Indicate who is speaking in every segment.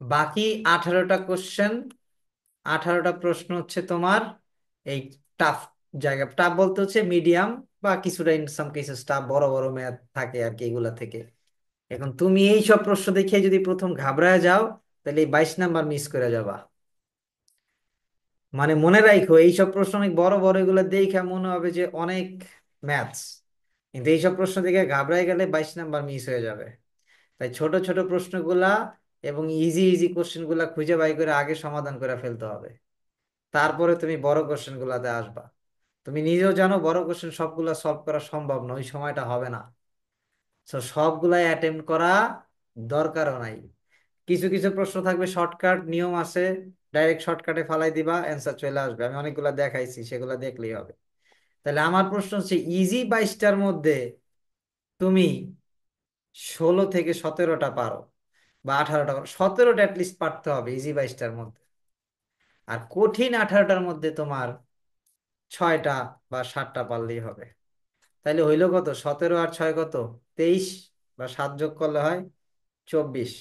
Speaker 1: বাকি 18টা কোশ্চেন, 18টা প্রশ্ন হচ্ছে তোমার এই টাফ জায়গা। টাফ বলতে হচ্ছে মিডিয়াম বা কিছুটা ইন সাম কেসেস টাফ, বড় বড় ম্যাথ থাকে আর কি এগুলা থেকে। এখন তুমি এই সব প্রশ্ন দেখে যদি প্রথম ঘাবড়ায় যাও, তাহলে এই 22 নাম্বার মিস করে যাবা। মানে মনে রাখো এইসব প্রশ্ন অনেক বড় বড়, এগুলো দেখে মনে হবে যে অনেক ম্যাথস, কিন্তু এইসব প্রশ্ন দেখে ঘাবড়ায় গেলে 22 নাম্বার মিস হয়ে যাবে। তাই ছোট ছোট প্রশ্নগুলা এবং ইজি ইজি কোশ্চেন গুলা খুঁজে বাই করে আগে সমাধান করে ফেলতে হবে, তারপরে তুমি বড় কোশ্চেন গুলাতে আসবা। তুমি নিজেও জানো বড় কোশ্চেন সবগুলা সলভ করা সম্ভব না, ওই সময়টা হবে না। তো সবগুলাই অ্যাটেম্প্ট করা দরকারও নাই। কিছু কিছু প্রশ্ন থাকবে শর্টকাট নিয়ম আছে, ডাইরেক্ট শর্টকাটে ফালাই দিবা, অ্যান্সার চলে আসবে। আমি অনেকগুলা দেখাইছি, সেগুলা দেখলেই হবে। তাহলে আমার প্রশ্ন হচ্ছে ইজি 22টার মধ্যে তুমি 16 থেকে 17টা পারো, বা 18টা পারো, 17টা অ্যাটলিস্ট পারতে হবে ইজি 22টার মধ্যে। আর কঠিন 18টার মধ্যে তোমার 6টা বা 7টা পারলেই হবে। তাইলে হইলো কত, 17 আর 6 কত, 23, বা 7 যোগ করলে হয় 24।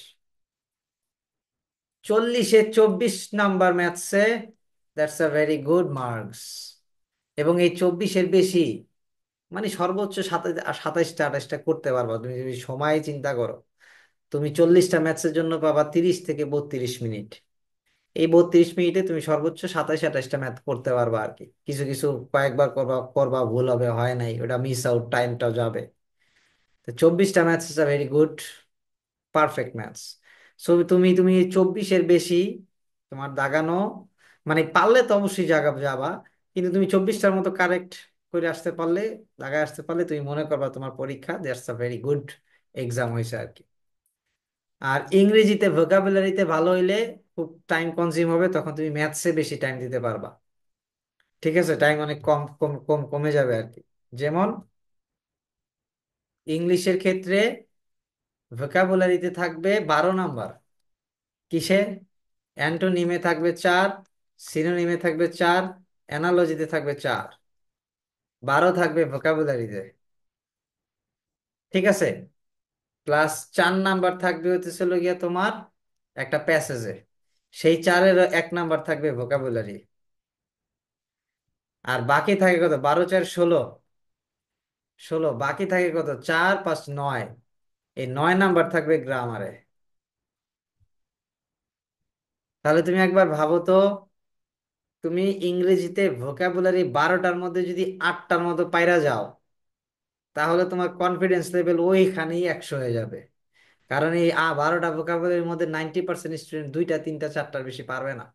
Speaker 1: 40-এ 24 নাম্বার ম্যাথসে, that's a very good marks. এবং এই 24-এর বেশি, মানে সর্বোচ্চ 27টা 28টা করতে পারবা তুমি যদি সময় চিন্তা করো। তুমি 40টা ম্যাথসের জন্য পাবা 30 থেকে 32 মিনিট। এই 32 মিনিটে তুমি সর্বোচ্চ 27 28টা ম্যাথ করতে পারবা আর কি। কিছু কিছু কয়েকবার করবা করবা ভুল হবে, হয় নাই, ওটা মিস আউট, টাইমটাও যাবে। তো 24টা maths is a very good perfect maths. So তুমি তুমি 24-এর বেশি তোমার দাগানো, মানে পারলে তো অবশ্যই যাবা, কিন্তু তুমি 24টার মতো কারেক্ট করে আসতে পারলে, দাগায় আসতে পারলে, তুমি মনে করবা তোমার পরীক্ষা that's a very good exam হয়েছে আর কি। আর ইংরেজিতে ভোকাবুলারিতে ভালো হইলে খুব টাইম কনজিউম হবে, তখন তুমি ম্যাথসে বেশি টাইম দিতে পারবা। ঠিক আছে, টাইম অনেক কম কম কম কমে যাবে আর কি। যেমন ইংলিশের ক্ষেত্রে ভোকাবুলারিতে থাকবে 12 নাম্বার। কিসে? অ্যান্টোনিমে থাকবে 4, সিনোনিমে থাকবে 4, অ্যানালজিতে থাকবে 4, 12 থাকবে ভোকাবুলারিতে। ঠিক আছে। প্লাস 4 নাম্বার থাকবে হতেছিল গিয়া তোমার একটা প্যাসেজে, সেই 4-এর 1 নাম্বার থাকবে ভোকাবুলারি। আর বাকি থাকে কত, 12 4 16, 16 বাকি থাকে কত, 4 5 9, এই 9 নাম্বার থাকবে গ্রামারে। তাহলে তুমি একবার ভাবো তো, তুমি ইংরেজিতে ভোকাবুলারি 12টার মধ্যে যদি 8টার মতো পাইরা যাও, তাহলে তোমার কনফিডেন্স লেভেল ওইখানেই 100 হয়ে যাবে। কারণ এই 12টা ভোকাবুলারির মধ্যে 90% স্টুডেন্ট 2টা 3টা 4টার বেশি পারবে না।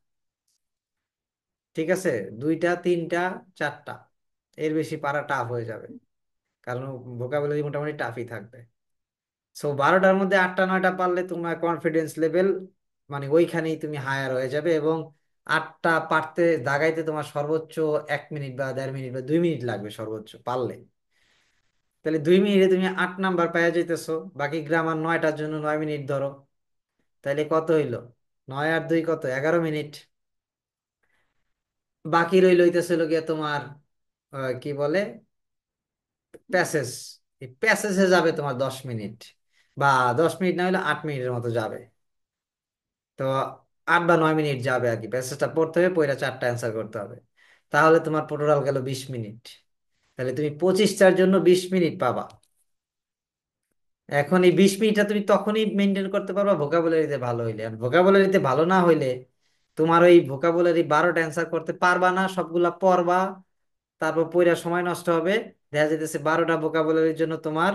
Speaker 1: ঠিক আছে, 2টা 3টা 4টা, এর বেশি পারা টাফ হয়ে যাবে। কারণ ভোকাবুলারি মোটামুটি টাফই থাকবে। সো 12টার মধ্যে 8টা 9টা পারলে তোমার কনফিডেন্স লেভেল মানে ওইখানেই তুমি হায়ার হয়ে যাবে। এবং 8টা পারতে দাগাইতে তোমার সর্বোচ্চ 1 মিনিট বা 1.5 মিনিট বা 2 মিনিট লাগবে সর্বোচ্চ পারলে। তাহলে 2 মিনিটে তুমি 8 নাম্বার পাওয়া যাইতেছো। বাকি গ্রামার 9টার জন্য 9 মিনিট ধরো, তাহলে কত হইলো, 9 আর 2 কত, 11 মিনিট। বাকি রইল হইতেছিল গিয়ে তোমার কি বলে, প্যাসেজ। এই প্যাসেজে যাবে তোমার 10 মিনিট, বা 10 মিনিট না হলে 8 মিনিটের মতো যাবে। তো 8 বা 9 মিনিট যাবে আর কি, প্যাসেজটা পড়তে হবে, পড়া 4টা অ্যান্সার করতে হবে। তাহলে তোমার টোটাল গেল 20 মিনিট। তাহলে তুমি 25টার জন্য 20 মিনিট পাবা। এখন এই 20 মিনিটটা তুমি তখনই মেনটেন করতে পারবা ভোকাবুলারিতে ভালো হইলে। আর ভোকাবুলারিতে ভালো না হইলে তোমার ওই ভোকাবুলারি 12টা অ্যান্সার করতে পারবা না, সবগুলা পড়বা, তারপর পড়া সময় নষ্ট হবে। দেখা যাইতেছে 12টা ভোকাবুলারির জন্য তোমার,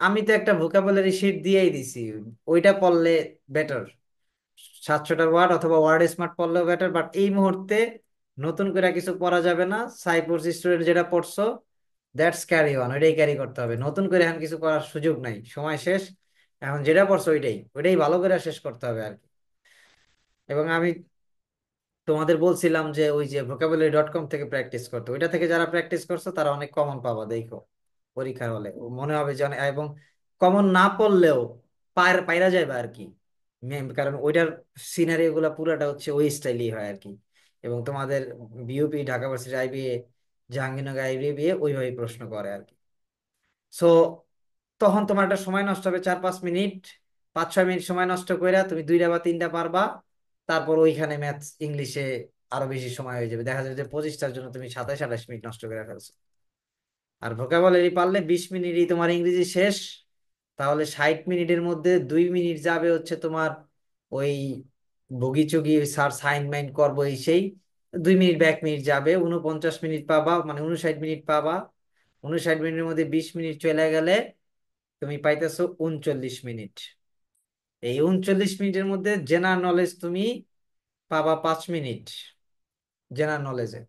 Speaker 1: আমি তো একটা ভোকাবুলারি শিট দিয়েই দিছি, ওইটা পড়লে বেটার। 700টার ওয়ার্ড অথবা ওয়ার্ড স্মার্ট পড়লেও বেটার, বাট এই মুহূর্তে নতুন করে কিছু পড়া যাবে না। সাইপোর্স স্টুডেন্ট যেটা পড়ছো দ্যাটস ক্যারি অন, ওইটাই ক্যারি করতে হবে। নতুন করে এখন কিছু করার সুযোগ নাই, সময় শেষ। এখন যেটা পড়ছো ওইটাই ওইটাই ভালো করে শেষ করতে হবে আর কি। এবং আমি তোমাদের বলছিলাম যে ওই যে vocabulary.com থেকে প্র্যাকটিস করতে, ওইটা থেকে যারা প্র্যাকটিস করছো তারা অনেক কমন পাবা দেখো পরীক্ষার হলে। মনে হবে যে এবং কমন না পড়লেও পাইরা যাবে আর কি। কারণ ওইটার সিনারিও গুলা পুরাটা হচ্ছে ওই স্টাইলই হয় আর কি। এবং তোমাদের BUP, Dhaka varsity, IBA, Jahangirnagar IBA ওইভাবেই প্রশ্ন করে আর কি। সো তখন তোমার একটা সময় নষ্ট হবে 4-5 মিনিট, 5-6 মিনিট সময় নষ্ট করে তুমি দুইটা বা তিনটা পারবা। তারপর ওইখানে ম্যাথস ইংলিশে আরো বেশি সময় হয়ে যাবে, দেখা যাবে যে 25টার জন্য তুমি 27-28 মিনিট নষ্ট করে ফেলছো। আর ভোকাবুলারি পারলে 20 মিনিটই তোমার ইংরেজি শেষ। তাহলে 60 মিনিটের মধ্যে 2 মিনিট যাবে হচ্ছে তোমার ওই বগি চগি স্যার সাইন মাইন করবো এই সেই, 2 মিনিট বা 1 মিনিট যাবে, 49 মিনিট পাবা, মানে 59 মিনিট পাবা। 59 মিনিটের মধ্যে 20 মিনিট চলে গেলে তুমি পাইতেছো 39 মিনিট। এই 39 মিনিটের মধ্যে জেনারেল নলেজ তুমি পাবা 5 মিনিট। জেনারেল নলেজে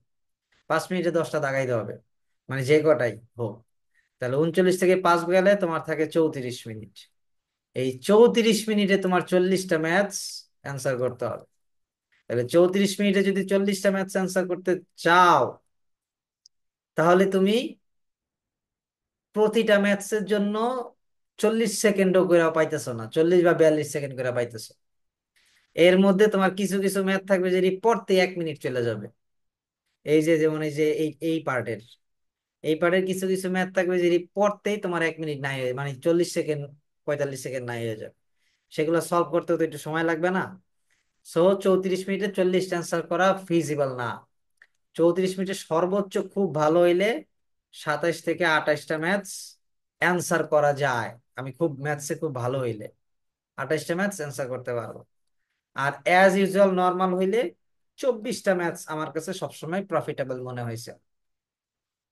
Speaker 1: 5 মিনিটে 10টা দাগাইতে হবে, মানে যে কটাই হোক। তাহলে 39 থেকে 5 গেলে তোমার থাকে 34 মিনিট। এই 34 মিনিটে তোমার 40টা ম্যাথস অ্যান্সার করতে হবে। তাহলে 34 মিনিটে যদি 40টা ম্যাথস অ্যান্সার করতে চাও, তাহলে তুমি প্রতিটা ম্যাথসের জন্য 40 সেকেন্ডও করে পাইতেছো না, 40 বা 42 সেকেন্ড করে পাইতেছো। এর মধ্যে তোমার কিছু কিছু ম্যাথ থাকবে যেটি পড়তে 1 মিনিট চলে যাবে। এই যে যেমন এই যে এই পার্টের কিছু কিছু ম্যাথ থাকবে যেটি পড়তেই তোমার 1 মিনিট নাই মানে 40 সেকেন্ড 45 সেকেন্ড নাই হয়ে যাবে। সেগুলো সলভ করতেও তো একটু সময় লাগবে না? সো 34 মিনিটে 40টা অ্যান্সার করা ফিজিবল না। 34 মিনিটে সর্বোচ্চ খুব ভালো হইলে 27 থেকে 28টা ম্যাথস অ্যান্সার করা যায়। আমি খুব ম্যাথসে খুব ভালো হইলে 28টা ম্যাথস অ্যান্সার করতে পারবো। আর অ্যাজ ইউজুয়াল নর্মাল হইলে 24টা ম্যাথস আমার কাছে সবসময় প্রফিটেবল মনে হয়েছে।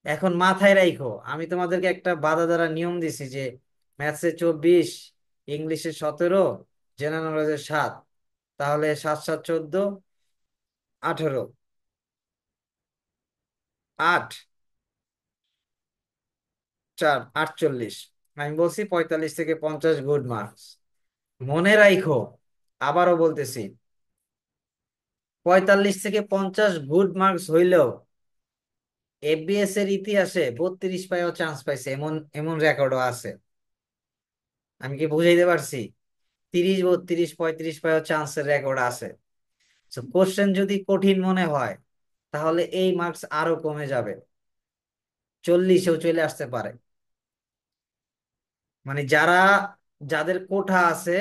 Speaker 1: এখন মাথায় রাখো, আমি তোমাদেরকে একটা বাঁধা ধরা নিয়ম দিছি যে ম্যাথসে 24, ইংলিশে 17, জেনারেল নলেজে 7। তাহলে 7 7 14, 18, 8 4 48। আমি বলছি 45 থেকে 50 গুড মার্কস। মনে রাখো, আবারও বলতেছি, 45 থেকে 50 গুড মার্কস হইলেও এফবিএস এর ইতিহাসে 32 পাইও চান্স পাইছে, এমন এমন রেকর্ডও আছে। আমি কি বুঝাইতে পারছি? 30 32 35 পাইও চান্সের রেকর্ড আছে। কোশ্চেন যদি কঠিন মনে হয়, তাহলে এই মার্কস আরো কমে যাবে, 40-এও চলে আসতে পারে। মানে যাদের কোঠা আছে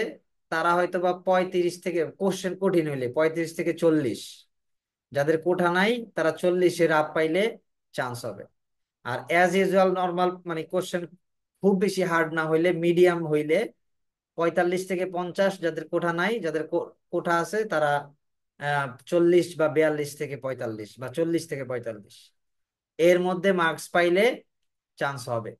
Speaker 1: তারা হয়তো বা 35 থেকে, কোশ্চেন কঠিন হইলে 35 থেকে 40, যাদের কোঠা নাই তারা 40-এর আপ পাইলে চান্স হবে। আর অ্যাজ ইউজুয়াল নর্মাল মানে কোশ্চেন খুব বেশি হার্ড না হইলে, মিডিয়াম হইলে 45 থেকে 50, যাদের কোঠা নাই, যাদের কোঠা আছে তারা 40 বা 42 থেকে 45 বা 40 থেকে 45 এর মধ্যে মার্কস পাইলে চান্স হবে।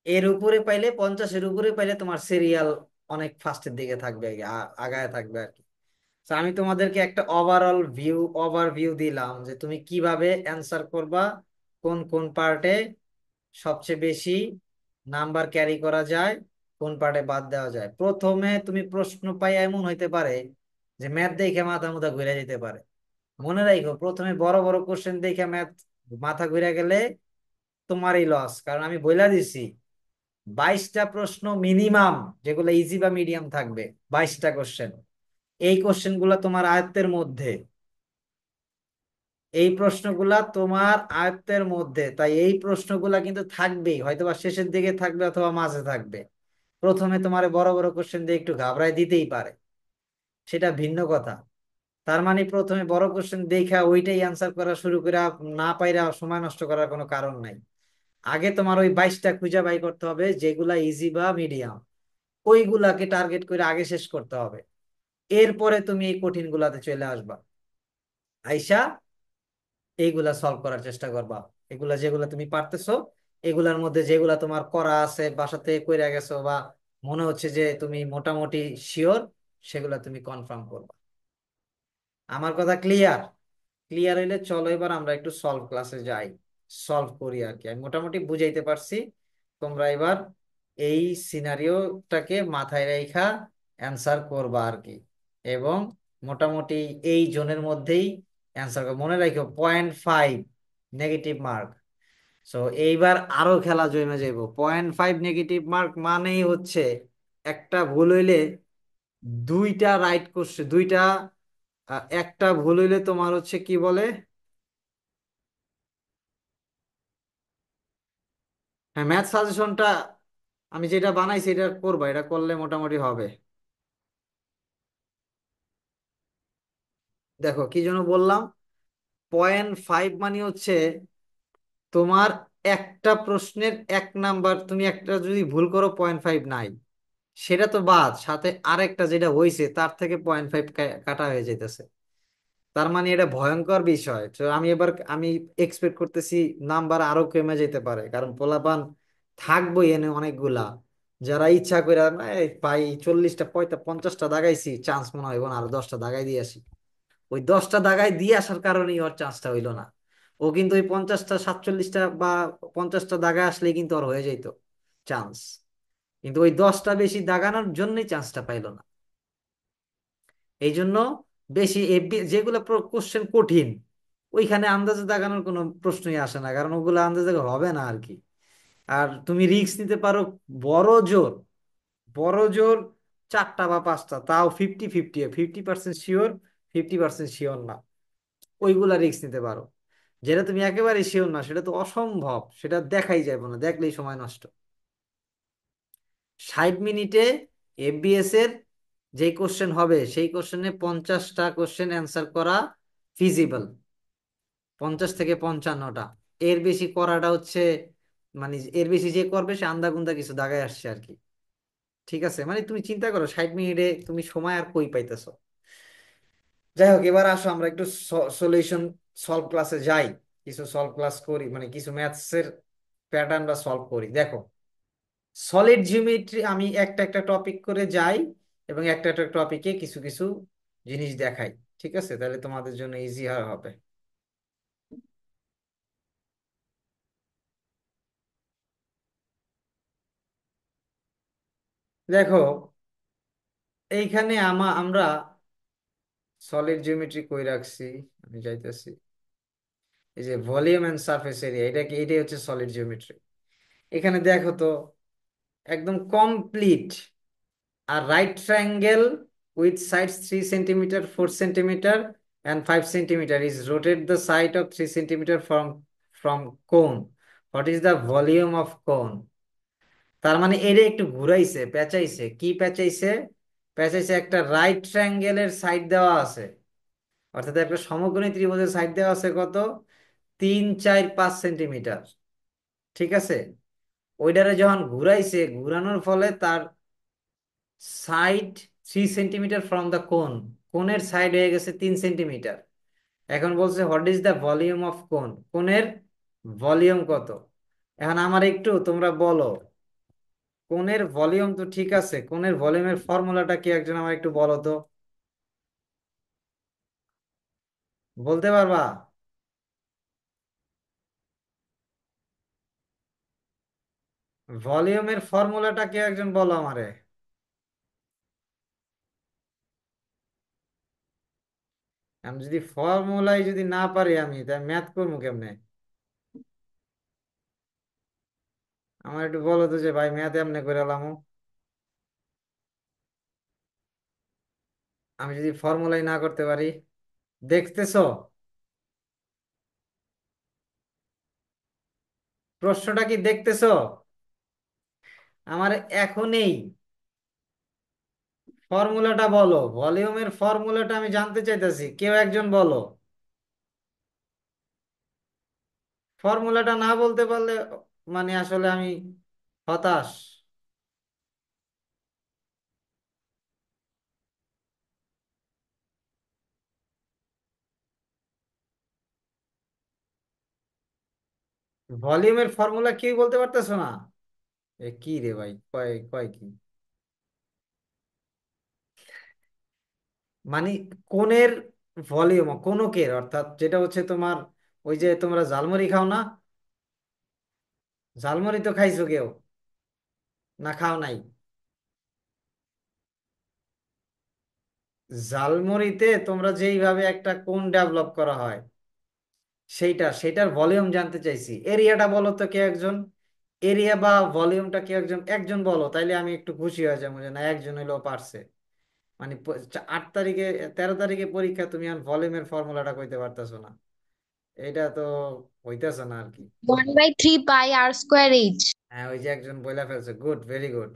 Speaker 1: এর উপরে পাইলে, 50-এর উপরে পাইলে তোমার সিরিয়াল অনেক ফার্স্টের দিকে থাকবে, আগায় থাকবে আর কি। তো আমি তোমাদেরকে একটা ওভারভিউ দিলাম যে তুমি কিভাবে অ্যান্সার করবা, কোন কোন পার্টে সবচেয়ে বেশি নাম্বার ক্যারি করা যায়, কোন পার্টে বাদ দেওয়া যায়। প্রথমে তুমি প্রশ্ন পাই এমন হইতে পারে যে ম্যাথ দেখে মাথা মুথা ঘুরে যেতে পারে। মনে রাখো, প্রথমে বড় বড় কোশ্চেন দেখে ম্যাথ মাথা ঘুরে গেলে তোমারই লস, কারণ আমি বইলা দিছি 22টা প্রশ্ন মিনিমাম, যেগুলো ইজি বা মিডিয়াম থাকবে, 22টা কোশ্চেন। এই কোশ্চেন গুলা তোমার আয়ত্তের মধ্যে, এই প্রশ্নগুলা তোমার আয়ত্তের মধ্যে, তাই এই প্রশ্নগুলা কিন্তু থাকবেই, হয়তোবা শেষের দিকে থাকবে অথবা মাঝে থাকবে। প্রথমে তোমার বড় বড় কোশ্চেন দিয়ে একটু ঘাবড়ায় দিতেই পারে, সেটা ভিন্ন কথা। তার মানে প্রথমে বড় কোশ্চেন দেখা ওইটাই অ্যান্সার করা শুরু করে না পাইরা সময় নষ্ট করার কোনো কারণ নাই। আগে তোমার ওই 22টা খুঁজে বাই করতে হবে যেগুলা ইজি বা মিডিয়াম, ওইগুলাকে টার্গেট করে আগে শেষ করতে হবে। এরপরে তুমি এই কঠিন গুলাতে চলে আসবা, আইসা এইগুলা সলভ করার চেষ্টা করবা। এগুলা যেগুলা তুমি পারতেছো, এগুলার মধ্যে যেগুলা তোমার করা আছে, বাসাতে কইরা গেছো, বা মনে হচ্ছে যে তুমি মোটামুটি শিওর, সেগুলা তুমি কনফার্ম করবা। আমার কথা ক্লিয়ার? ক্লিয়ার হইলে চলো এবার আমরা একটু সলভ ক্লাসে যাই, সলভ করি আর কি। আমি মোটামুটি বুঝাইতে পারছি, তোমরা এবার এই সিনারিওটাকে মাথায় রাইখা অ্যান্সার করবা আর কি। এবং মোটামুটি এই জোনের মধ্যেই অ্যান্সার করো। মনে রাখো 0.5 নেগেটিভ মার্ক। সো এইবার আরো খেলা জমে যাইব। 0.5 নেগেটিভ মার্ক মানেই হচ্ছে একটা ভুল হইলে দুইটা রাইট করছে, দুইটা একটা ভুল হইলে তোমার হচ্ছে কি বলে, হ্যাঁ, ম্যাথ সাজেশনটা আমি যেটা বানাইছি এটা করবা, এটা করলে মোটামুটি হবে। দেখো কি জন্য বললাম, 0.5 মানে হচ্ছে তোমার একটা প্রশ্নের 1 নাম্বার, তুমি একটা যদি ভুল করো 0.5 নাই, সেটা তো বাদ, সাথে আরেকটা যেটা হয়েছে তার থেকে 0.5 কাটা হয়ে যাইতেছে। তার মানে এটা ভয়ঙ্কর বিষয়। তো আমি এক্সপেক্ট করতেছি নাম্বার আরো কমে যেতে পারে, কারণ পোলাপান থাকবোই এনে অনেকগুলা, যারা ইচ্ছা করে এই ভাই 40টা 50টা দাগাইছি, চান্স মনে হয় না, আরো 10টা দাগাই দিয়ে আসি। ওই 10টা দাগাই দিয়ে আসার কারণেই ওর চান্সটা হইলো না। ও কিন্তু ওই 50টা 47টা বা 50টা দাগায় আসলেই কিন্তু ওর হয়ে যাইতো চান্স, কিন্তু ওই 10টা বেশি দাগানোর জন্যই চান্সটা পাইলো না। এই জন্য বেশি যেগুলো কোশ্চেন কঠিন, ওইখানে আন্দাজে দাগানোর কোনো প্রশ্নই আসে না, কারণ ওগুলো আন্দাজে হবে না আর কি। আর তুমি রিস্ক নিতে পারো বড় জোর, বড় জোর 4টা বা 5টা, তাও 50-50, 50% শিওর, 50% শিওর না, ওইগুলা রিস্ক নিতে পারো। যেটা তুমি একেবারে শিওর না সেটা তো অসম্ভব, সেটা দেখাই যাবে না, দেখলেই সময় নষ্ট। 60 মিনিটে এফবিএস এর যে কোশ্চেন হবে সেই কোশ্চেনে 50টা কোশ্চেন অ্যান্সার করা ফিজিবল, 50 থেকে 55টা। এর বেশি করাটা হচ্ছে, মানে এর বেশি যে করবে সে আন্দাগুন্দা কিছু দাগায় আসছে আর কি। ঠিক আছে, মানে তুমি চিন্তা করো 60 মিনিটে তুমি সময় আর কই পাইতেছো। যাই হোক, এবার আসো আমরা একটু সলিউশন সলভ ক্লাসে যাই, কিছু সলভ ক্লাস করি, মানে কিছু ম্যাথসের প্যাটার্ন বা সলভ করি। দেখো, সলিড জিওমেট্রি আমি একটা একটা টপিক করে যাই, এবং একটা একটা টপিকে কিছু কিছু জিনিস দেখাই। ঠিক আছে, তাহলে তোমাদের জন্য ইজি হবে। দেখো, এইখানে আমরা সলিড জিওমেট্রি কই রাখছি, আমি যাইতেছি। এই যে ভলিউম এন্ড সারফেস এরিয়া, এটা কি, এটাই হচ্ছে সলিড জিওমেট্রি। এখানে দেখো তো, একদম কমপ্লিট। আর right triangle with sides 3 centimetre, 4 centimetre and 5 centimetre is rotate the side of 3 centimetre from cone. What is the volume of cone? তার মানে এটা একটু ঘুরাইছে, পেঁচাইছে। কি পেঁচাইছে? পেঁচাইছে একটা রাইট ট্রায়াঙ্গেলের সাইড দেওয়া আছে, অর্থাৎ একটা সমকোণী ত্রিভুজের সাইড দেওয়া আছে কত, 3, 4, 5 সেন্টিমিটার। ঠিক আছে, ওইটারে যখন ঘুরাইছে, ঘুরানোর ফলে তার সাইড 3 সেন্টিমিটার ফ্রম দ্য কোন, কোণের সাইড হয়ে গেছে 3 সেন্টিমিটার। এখন বলছে what is the volume of কোন, কোণের ভলিউম কত। এখন আমার একটু তোমরা বলো, কোণের ভলিউম তো ঠিক আছে, কোণের ভলিউমের ফর্মুলাটা কি একজন আমার একটু বলো তো, বলতে পারবা? ভলিউমের ফর্মুলাটা কি একজন বলো আমারে। আমি যদি ফর্মুলাই যদি না পারি, আমি তাই ম্যাথ করবো কেমনে? আমার একটু বলো তো যে ভাই ম্যাথ এমনি করে এলাম, আমি যদি ফর্মুলাই না করতে পারি। দেখতেছো প্রশ্নটা কি, দেখতেছো? আমার এখনই ফর্মুলাটা বলো, ভলিউমের ফর্মুলাটা আমি জানতে চাইতেছি, কেউ একজন বলো। ফর্মুলাটা না বলতে পারলে মানে আসলে আমি হতাশ। ভলিউমের ফর্মুলা কেউ বলতে পারতেছো না? এ কি রে ভাই, কয় কয় কি, মানে কোণের ভলিউম, কোণকের, অর্থাৎ যেটা হচ্ছে তোমার, ওই যে তোমরা ঝালমুড়ি খাও না, ঝালমুড়ি তো খাইছো কেউ, না খাও নাই? ঝালমুড়িতে তোমরা যেইভাবে একটা কোণ ডেভেলপ করা হয়, সেটার ভলিউম জানতে চাইছি। এরিয়াটা বলো তো কে একজন, এরিয়া বা ভলিউমটা কে একজন একজন বলো, তাইলে আমি একটু খুশি হয়ে যাবো যে না একজন হলেও পারছে। মানে 8 তারিখে, 13 তারিখে পরীক্ষা, তুমি আর ভলিউমের ফর্মুলাটা কইতে পারতেছো না, এটা তো হইতেছে না আর কি।
Speaker 2: 1/3 pi r square h.
Speaker 1: হ্যাঁ, ওই যে একজন বইলা ফেলছে, গুড, ভেরি গুড।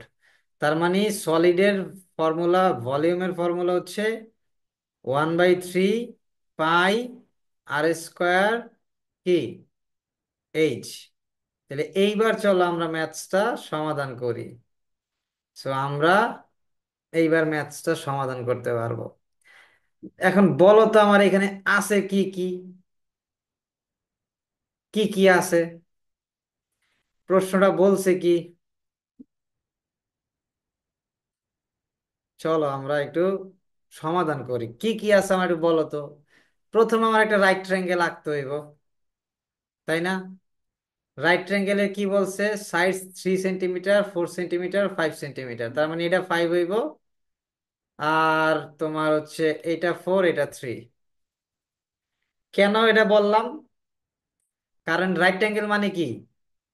Speaker 1: তার মানে সলিডের ফর্মুলা, ভলিউমের ফর্মুলা হচ্ছে 1/3 পাই আর স্কোয়ার কি এইচ। তাহলে এইবার চলো আমরা ম্যাথসটা সমাধান করি। সো আমরা এইবার ম্যাথসটা সমাধান করতে পারবো। এখন বলো তো আমার এখানে আছে কি কি, কি কি আছে, প্রশ্নটা বলছে কি। চলো আমরা একটু সমাধান করি, কি কি আছে আমার একটু বলো তো। প্রথমে আমার একটা রাইট ট্রায়াঙ্গেল আঁকতে হইব, তাই না? রাইট ট্রায়াঙ্গেলের কি বলছে, সাইড 3 সেন্টিমিটার, 4 সেন্টিমিটার, 5 সেন্টিমিটার, তার মানে এটা 5 হইব। আর তোমার হচ্ছে এটা 4, এটা 3। কেন এটা বললাম? কারণ রাইট ট্রায়াঙ্গেল মানে কি,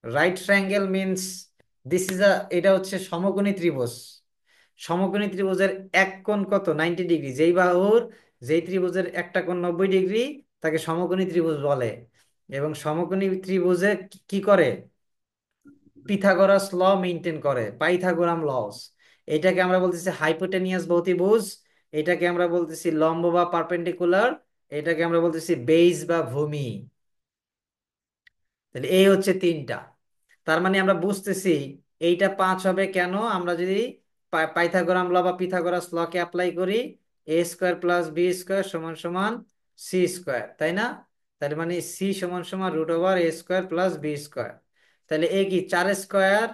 Speaker 1: right triangle means this is a, এটা হচ্ছে সমকোণী ত্রিভুজ। সমকোণী ত্রিভুজের এক কোণ কত, 90 ডিগ্রি। যেই বাহুর, যেই ত্রিভুজের একটা কোণ 90 ডিগ্রি, তাকে সমকোণী ত্রিভুজ বলে। এবং সমকোণী ত্রিভুজে কি কি করে, পিথাগোরাস ল মেনটেন করে, পাইথাগোরাম লস। এটাকে আমরা বলতেছি হাইপোটেনিয়াস বহুতিভুজ, এটাকে আমরা বলতেছি লম্ব বা পারপেন্ডিকুলার, এটাকে আমরা বলতেছি বেইস বা ভূমি। তাহলে এই হচ্ছে তিনটা। তার মানে আমরা বুঝতেছি এইটা 5 হবে কেন, আমরা যদি পাইথাগোরাম ল বা পিথাগোরাস ল কে অ্যাপ্লাই করি, a² + b² = c², তাই না? তার মানে c =√a² + b²। তাহলে এ কি 4²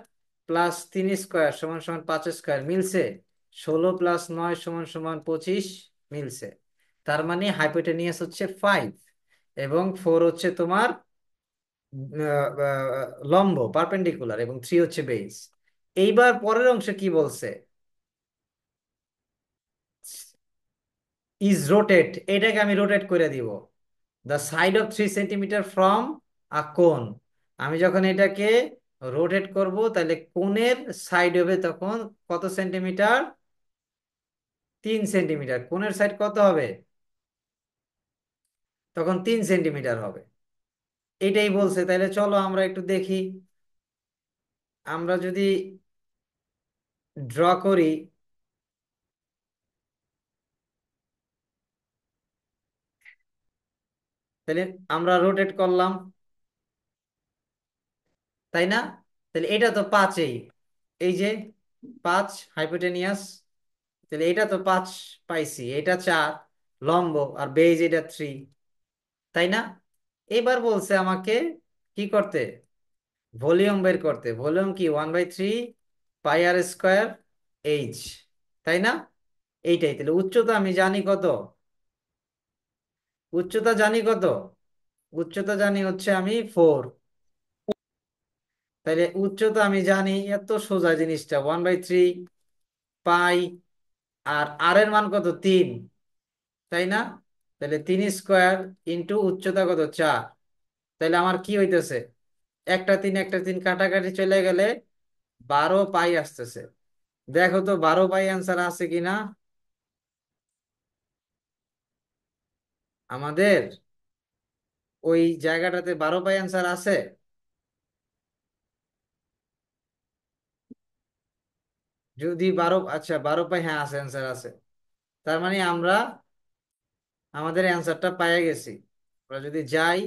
Speaker 1: + 3² = 5², মিলছে। 16 + 9 = 25, মিলছে। তার মানে হাইপোটেনিয়াস হচ্ছে 5, এবং 4 হচ্ছে তোমার লম্ব পারপেন্ডিকুলার, এবং 3 হচ্ছে বেস। এইবার পরের অংশে কি বলছে, ইজ রোটেট, এটাকে আমি রোটেট করে দিব the side of 3 centimetre from a কোন। আমি যখন এটাকে রোটেট করব, তাহলে কোণের সাইড হবে তখন কত সেন্টিমিটার, 3 সেন্টিমিটার। কোণের সাইড কত হবে তখন, 3 সেন্টিমিটার হবে। এটাই বলছে। তাহলে চলো আমরা একটু দেখি, আমরা যদি ড্র করি, তাহলে আমরা রোটেট করলাম, তাই না? তাহলে এটা তো 5, এই যে 5 হাইপোটেনিয়াস, তাহলে এটা তো 5 পাইছি, এটা 4 লম্ব, আর বেজ এটা 3, তাই না? এবার বলছে আমাকে কি করতে, ভলিউম বের করতে। ভলিউম কি, 1/3 পাই আর স্কোয়ার এইচ, তাই না? এইটাই। তাহলে উচ্চতা আমি জানি কত, উচ্চতা জানি কত, উচ্চতা জানি হচ্ছে আমি 4। তাহলে উচ্চতা আমি জানি, এত সোজা জিনিসটা, 1/3 পাই, আর আর এর মান কত, 3, তাই না? তাহলে 3² উচ্চতা কত, 4। তাহলে আমার কি হইতেছে, একটা 3 একটা 3 কাটাকাটি চলে গেলে 12 পাই আসতেছে। দেখো তো 12 পাই অ্যান্সার আছে কিনা আমাদের, ওই জায়গাটাতে 12 পাই অ্যান্সার আছে। যদি 12, আচ্ছা 12 পাই, হ্যাঁ আছে, অ্যান্সার আছে। তার মানে আমরা আমাদের অ্যান্সারটা পাইয়ে গেছি। আমরা যদি যাই,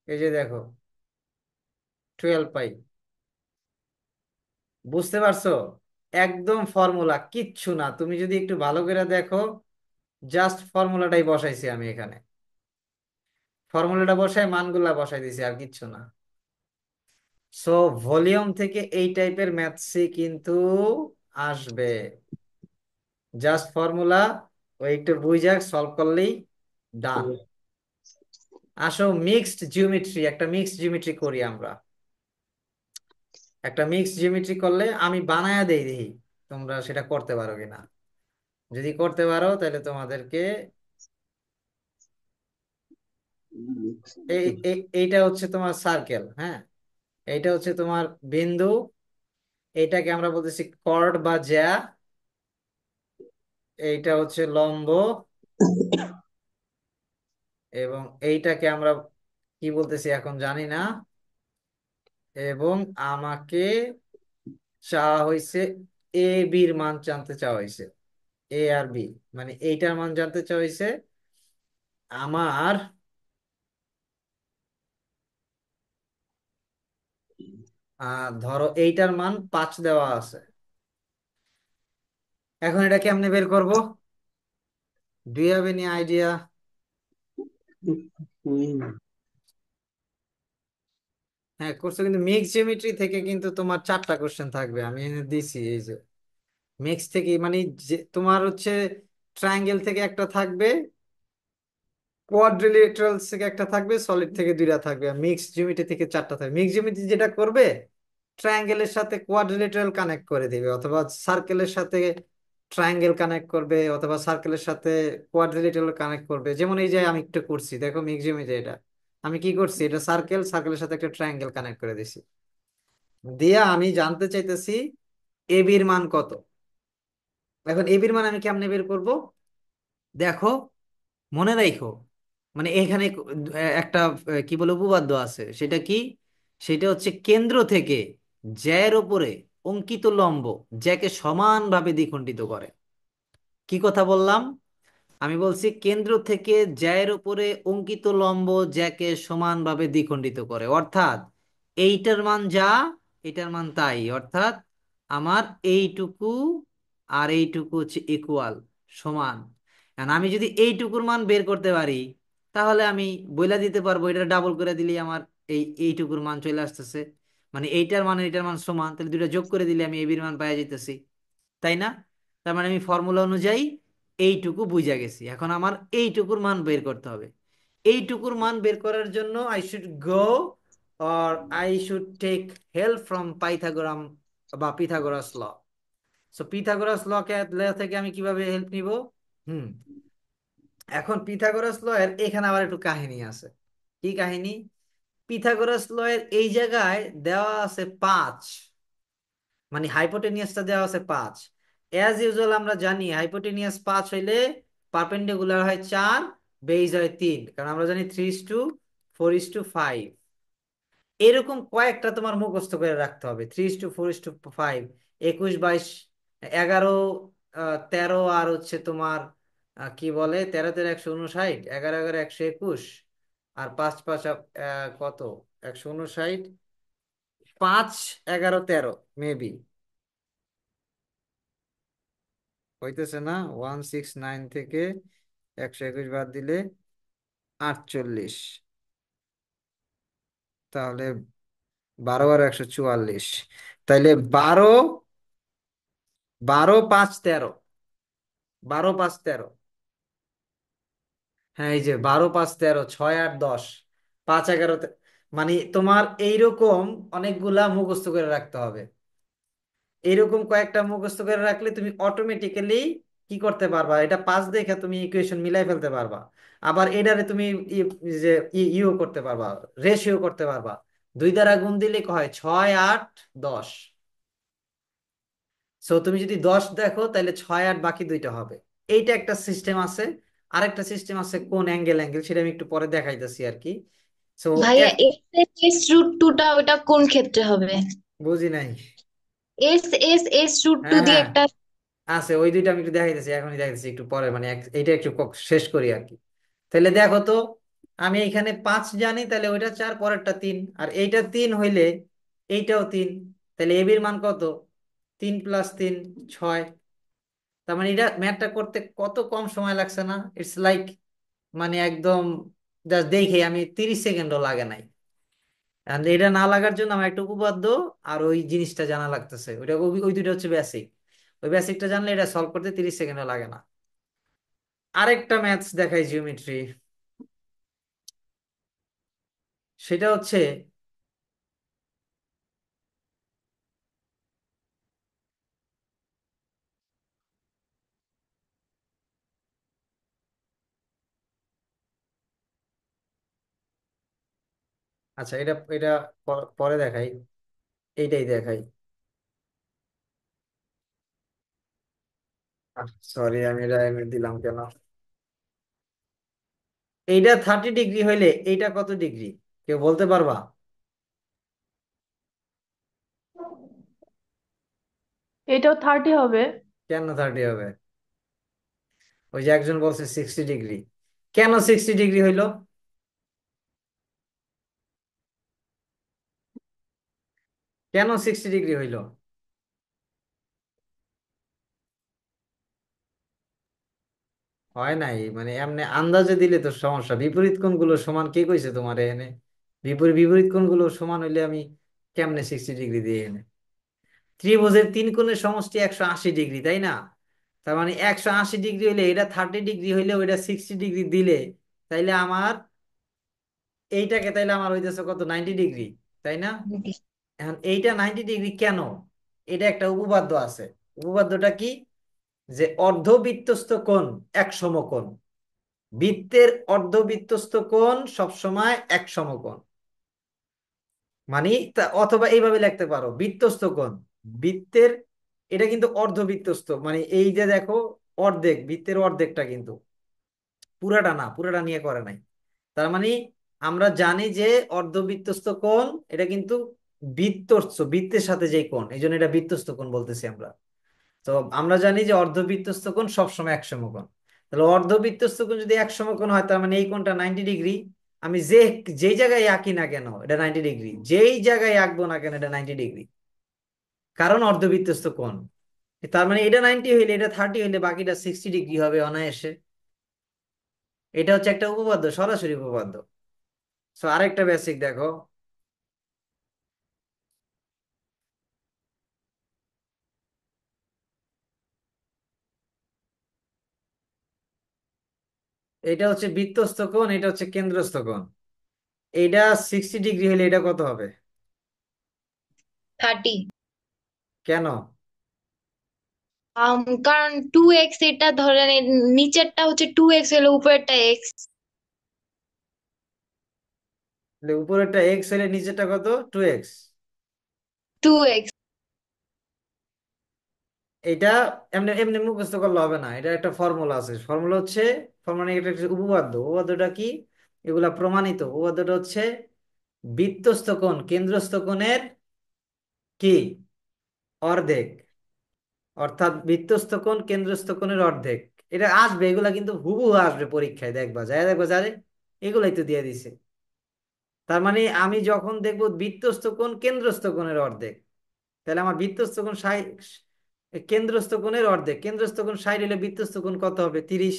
Speaker 1: এই যে দেখো 12 পাই, বুঝতে পারছো? একদম ফর্মুলা, কিচ্ছু না। তুমি যদি একটু ভালো করে দেখো, জাস্ট ফর্মুলাটাই বসাইছি আমি এখানে, ফর্মুলাটা বসাই মানগুলা বসাই দিছি, আর কিচ্ছু না। সো ভলিউম থেকে এই টাইপের ম্যাথসই কিন্তু আসবে, জাস্ট ফর্মুলা ওই একটু বুঝে সলভ করলেই ডান। আসো মিক্সড জিওমেট্রি, একটা মিক্সড জিওমেট্রি করি আমরা। একটা মিক্সড জিওমেট্রি করলে আমি বানায়া দেই, দেখি তোমরা সেটা করতে পারো কিনা। যদি করতে পারো তাহলে তোমাদেরকে, এইটা হচ্ছে তোমার সার্কেল, হ্যাঁ, এইটা হচ্ছে তোমার বিন্দু, এইটাকে আমরা বলতেছি কর্ড বা জ্যা, এইটা হচ্ছে লম্ব, এবং এইটাকে আমরা কি বলতেছি এখন জানি না। এবং আমাকে চাওয়া হয়েছে এ বির মান জানতে চাওয়া হয়েছে, এ আর বি, মানে এইটার মান জানতে চাওয়া হয়েছে আমার। ধরো এইটার মান 5 দেওয়া আছে। এখন এটা কেমনে বের করব? Do you have any idea? হ্যাঁ করছো, কিন্তু মিক্স জিওমেট্রি থেকে কিন্তু তোমার 4টা কোশ্চেন থাকবে, আমি এনে দিছি এই যে। মিক্স থেকে মানে যে তোমার হচ্ছে ট্রায়াঙ্গেল থেকে একটা থাকবে, কোয়াড্রিলেটারালস থেকে একটা থাকবে, সলিড থেকে 2টা থাকবে, আর মিক্স জিওমেট্রি থেকে 4টা থাকবে। মিক্স জিওমেট্রি যেটা করবে, ট্রায়াঙ্গেলের সাথে কোয়াড্রিলেটারাল কানেক্ট করে দিবে, অথবা সার্কেলের সাথে ট্রায়াঙ্গেল কানেক্ট করবে, অথবা সার্কেলের সাথে কোয়াড্রিলেটারাল কানেক্ট করবে। যেমন এই যে আমি একটু করছি, দেখো মিক্স জিওমেট্রি এটা আমি কি করছি, এটা সার্কেল, সার্কেলের সাথে একটা ট্রায়াঙ্গেল কানেক্ট করে দিছি। দিয়া আমি জানতে চাইতেছি এবির মান কত। এখন এবির মান আমি কেমনে বের করব? দেখো, মনে রাখো, মানে এখানে একটা কি বলে উপপাদ্য আছে, সেটা কি? সেটা হচ্ছে কেন্দ্র থেকে জ্যায়ের উপরে অঙ্কিত লম্ব জ্যাকে সমানভাবে দ্বিখণ্ডিত করে। কি কথা বললাম? আমি বলছি কেন্দ্র থেকে জ্যায়ের উপরে অঙ্কিত লম্ব জ্যাকে সমানভাবে দ্বিখণ্ডিত করে, অর্থাৎ এইটার মান যা, এটার মান তাই, অর্থাৎ আমার এইটুকু আর এইটুকু হচ্ছে ইকুয়াল, সমান। এখন আমি যদি এইটুকুর মান বের করতে পারি, তাহলে আমি বইলা দিতে পারবো এটা ডাবল করে দিলেই আমার এইটুকুর মান চলে আসতেছে। মানে এইটার মান এইটার মান সমান, তাহলে দুইটা যোগ করে দিলে আমি এবির মান পাই যেতেছি, তাই না? তার মানে আমি ফর্মুলা অনুযায়ী এইটুকু বুঝা গেছি। এখন আমার এইটুকুর মান বের করতে হবে। এইটুকুর মান বের করার জন্য I should go, or I should take help from Pythagoras বা Pythagoras law. So Pythagoras law কে থেকে আমি কিভাবে হেল্প নিব? হুম, এখন পিথাগোরাস ল এর এখানে আবার একটু কাহিনী আছে। কি কাহিনী? পিথাগোরাস ল এর এই জায়গায় দেওয়া আছে 5, মানে হাইপোটেনিয়াসটা দেওয়া আছে 5। অ্যাজ ইউজুয়াল আমরা জানি হাইপোটেনিয়াস 5 হইলে পারপেন্ডিকুলার হয় 4, বেজ হয় 3, কারণ আমরা জানি 3:4:5। এরকম কয়েকটা তোমার মুখস্থ করে রাখতে হবে, 3:4:5, 21, 22, 11, 13, আর হচ্ছে তোমার কি বলে, 13, 13, 159, 11, 11, 121, আর 5, 5, কত, 159, 5, 11, 13 মেবি হইতেছে না। 169 থেকে 121 বাদ দিলে 48, তাহলে 12 আর 144, তাইলে 12, 12, 5, 13, 12, 5, 13। হ্যাঁ এই যে 12, 5, 13, 6, 8, 10, 5, 11, মানে তোমার এইরকম অনেকগুলা মুখস্থ করে রাখতে হবে। এইরকম কয়েকটা মুখস্থ করে রাখলে তুমি অটোমেটিক্যালি কি করতে পারবা, এটা 5 দেখে তুমি ইকুয়েশন মিলাই ফেলতে পারবা। আবার এটারে তুমি যে ইউ করতে পারবা, রেশিও করতে পারবা। 2 দ্বারা গুণ দিলে হয় 6, 8, 10। সো তুমি যদি 10 দেখো তাহলে 6, 8 বাকি দুইটা হবে। এইটা একটা সিস্টেম আছে। আরেকটা সিস্টেম আছে কোন অ্যাঙ্গেল, অ্যাঙ্গেল সেটা আমি একটু পরে দেখাইতেছি আর কি। সো
Speaker 2: ভাইয়া এস রুট 2টা ওটা কোন ক্ষেত্রে হবে?
Speaker 1: বুঝি নাই।
Speaker 2: এস রুট টু
Speaker 1: হ্যাঁ
Speaker 2: দিয়ে
Speaker 1: হ্যাঁ
Speaker 2: একটা।
Speaker 1: আছে, ওই দুইটা আমি একটু দেখাইতেছি, এখনই দেখাইতেছি একটু পরে, মানে এইটা একটু শেষ করি আর কি। তাহলে দেখো তো, আমি এখানে 5 জানি, তাহলে ওইটা 4, পরেরটা 3, আর এইটা 3 হইলে এইটাও 3। তাহলে এবির মান কত? 3 + 3 = 6। তার মানে এটা ম্যাথটা করতে কত কম সময় লাগছে না? ইটস লাইক, মানে একদম জাস্ট দেখে আমি 30 সেকেন্ডও লাগে নাই। আর এটা না লাগার জন্য আমার একটা উপপাদ্য আর ওই জিনিসটা জানা লাগতেছে, ওইটা ওই দুইটা হচ্ছে বেসিক। ওই বেসিকটা জানলে এটা সলভ করতে 30 সেকেন্ডও লাগে না। আরেকটা ম্যাথস দেখাই, জিওমেট্রি। সেটা হচ্ছে, আচ্ছা এটা এটা পরে দেখাই, এইটাই দেখাই। সরি, আমি এটা এমনি দিলাম কেন? এইটা 30 ডিগ্রি হইলে এইটা কত ডিগ্রি, কেউ বলতে পারবা?
Speaker 2: এটাও 30 হবে।
Speaker 1: কেন 30 হবে? ওই যে একজন বলছে 60 ডিগ্রি। কেন 60 ডিগ্রি হইলো? কেন 60 ডিগ্রি হইলো? হয় নাই, মানে এমনি আন্দাজে দিলে তো সমস্যা। বিপরীত কোণগুলো সমান কে কইছে তোমার এখানে? বিপরীত বিপরীত কোণগুলো সমান হইলে আমি কেমনে 60 ডিগ্রি দিয়ে এনে? ত্রিভুজের তিন কোণের সমষ্টি 180 ডিগ্রি, তাই না? তার মানে 180 ডিগ্রি হইলে এটা 30 ডিগ্রি হইলে ওইটা 60 ডিগ্রি দিলে, তাইলে আমার এইটাকে, তাইলে আমার হইতেছে কত, 90 ডিগ্রি, তাই না? এখন এইটা 90 ডিগ্রি কেন? এটা একটা উপপাদ্য আছে। উপপাদ্যটা কি? যে অর্ধবৃত্তস্থ কোণ এক সমকোণ। বৃত্তের অর্ধবৃত্তস্থ কোণ সবসময় এক সমকোণ। মানে অথবা এইভাবে লিখতে পারো, বৃত্তস্থ কোণ, বৃত্তের, এটা কিন্তু অর্ধবৃত্তস্থ, মানে এই যে দেখো, অর্ধেক, বৃত্তের অর্ধেকটা কিন্তু, পুরাটা না, পুরাটা নিয়ে করে নাই। তার মানে আমরা জানি যে অর্ধবৃত্তস্থ কোণ এটা কিন্তু বৃত্তস্থ, বৃত্তের সাথে যে কোণ, এই জন্য এটা বৃত্তস্থ কোণ বলতেছি আমরা। তো আমরা জানি যে অর্ধবৃত্তস্থ কোণ সবসময় এক সমকোণ। তাহলে অর্ধবৃত্তস্থ কোণ যদি এক সমকোণ হয়, তার মানে এই কোণটা 90 ডিগ্রি। আমি যেই জায়গায় আঁকি না কেন এটা 90 ডিগ্রি, যেই জায়গায় আঁকবো না কেন এটা 90 ডিগ্রি, কারণ অর্ধবৃত্তস্থ কোণ। তার মানে এটা 90 হইলে এটা 30 হইলে বাকিটা 60 ডিগ্রি হবে অনায়াসে। এটা হচ্ছে একটা উপপাদ্য, সরাসরি উপপাদ্য। সো আরেকটা বেসিক দেখো। এটা হচ্ছে বৃত্তস্থ কোণ, এটা হচ্ছে কেন্দ্রস্থ কোণ। এটা 60 ডিগ্রি হলে এটা কত হবে?
Speaker 2: 30।
Speaker 1: কেন?
Speaker 2: কারণ 2x, এটা ধরেন নিচেরটা হচ্ছে 2x হলে উপরেরটা x।
Speaker 1: তাহলে উপরেরটা এক্স হলে নিচেরটা কত, 2x।
Speaker 2: 2x।
Speaker 1: এটা এমনি এমনি মুখস্থ করলে হবে না, এটা একটা ফর্মুলা আছে। ফর্মুলা হচ্ছে, ফর্মুলা, এটা একটা উপপাদ্য। উপপাদ্যটা কি? এগুলা প্রমাণিত। উপপাদ্যটা হচ্ছে বৃত্তস্থ কোণ কেন্দ্রস্থ কোণের কি, অর্ধেক। অর্থাৎ বৃত্তস্থ কোণ কেন্দ্রস্থ কোণের অর্ধেক। এটা আসবে, এগুলা কিন্তু হুবহু আসবে পরীক্ষায়, দেখবা যায়, দেখবা যারে, এগুলাই তো দিয়ে দিছে। তার মানে আমি যখন দেখবো বৃত্তস্থ কোণ কেন্দ্রস্থ কোণের অর্ধেক, তাহলে আমার বৃত্তস্থ কোণ 60, কেন্দ্রস্থ কোণের অর্ধেক, কেন্দ্রস্থ কোণ 60 হলে বৃত্তস্থ কোণ কত হবে, 30।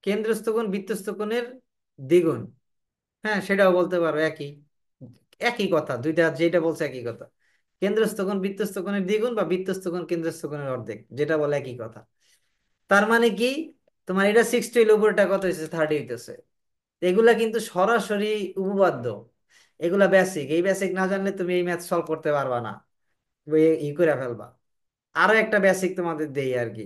Speaker 1: কেন্দ্রস্থ কোণ বৃত্তস্থ কোণের দ্বিগুণ। হ্যাঁ, সেটাও বলতে পারো, একই একই কথা, দুইটা যেটা বলছে একই কথা। কেন্দ্রস্থ কোণ বৃত্তস্থ কোণের দ্বিগুণ বা বৃত্তস্থ কোণ কেন্দ্রস্থ কোণের অর্ধেক, যেটা বলে একই কথা। তার মানে কি, তোমার এটা 60 হইলে উপরটা কত হয়েছে, 30 হইতেছে। এগুলা কিন্তু সরাসরি উপপাদ্য। এগুলা বেসিক, এই বেসিক না জানলে তুমি এই ম্যাথ সলভ করতে পারবা না, ই করে ফেলবা। আরো একটা বেসিক তোমাদের দেই আর কি।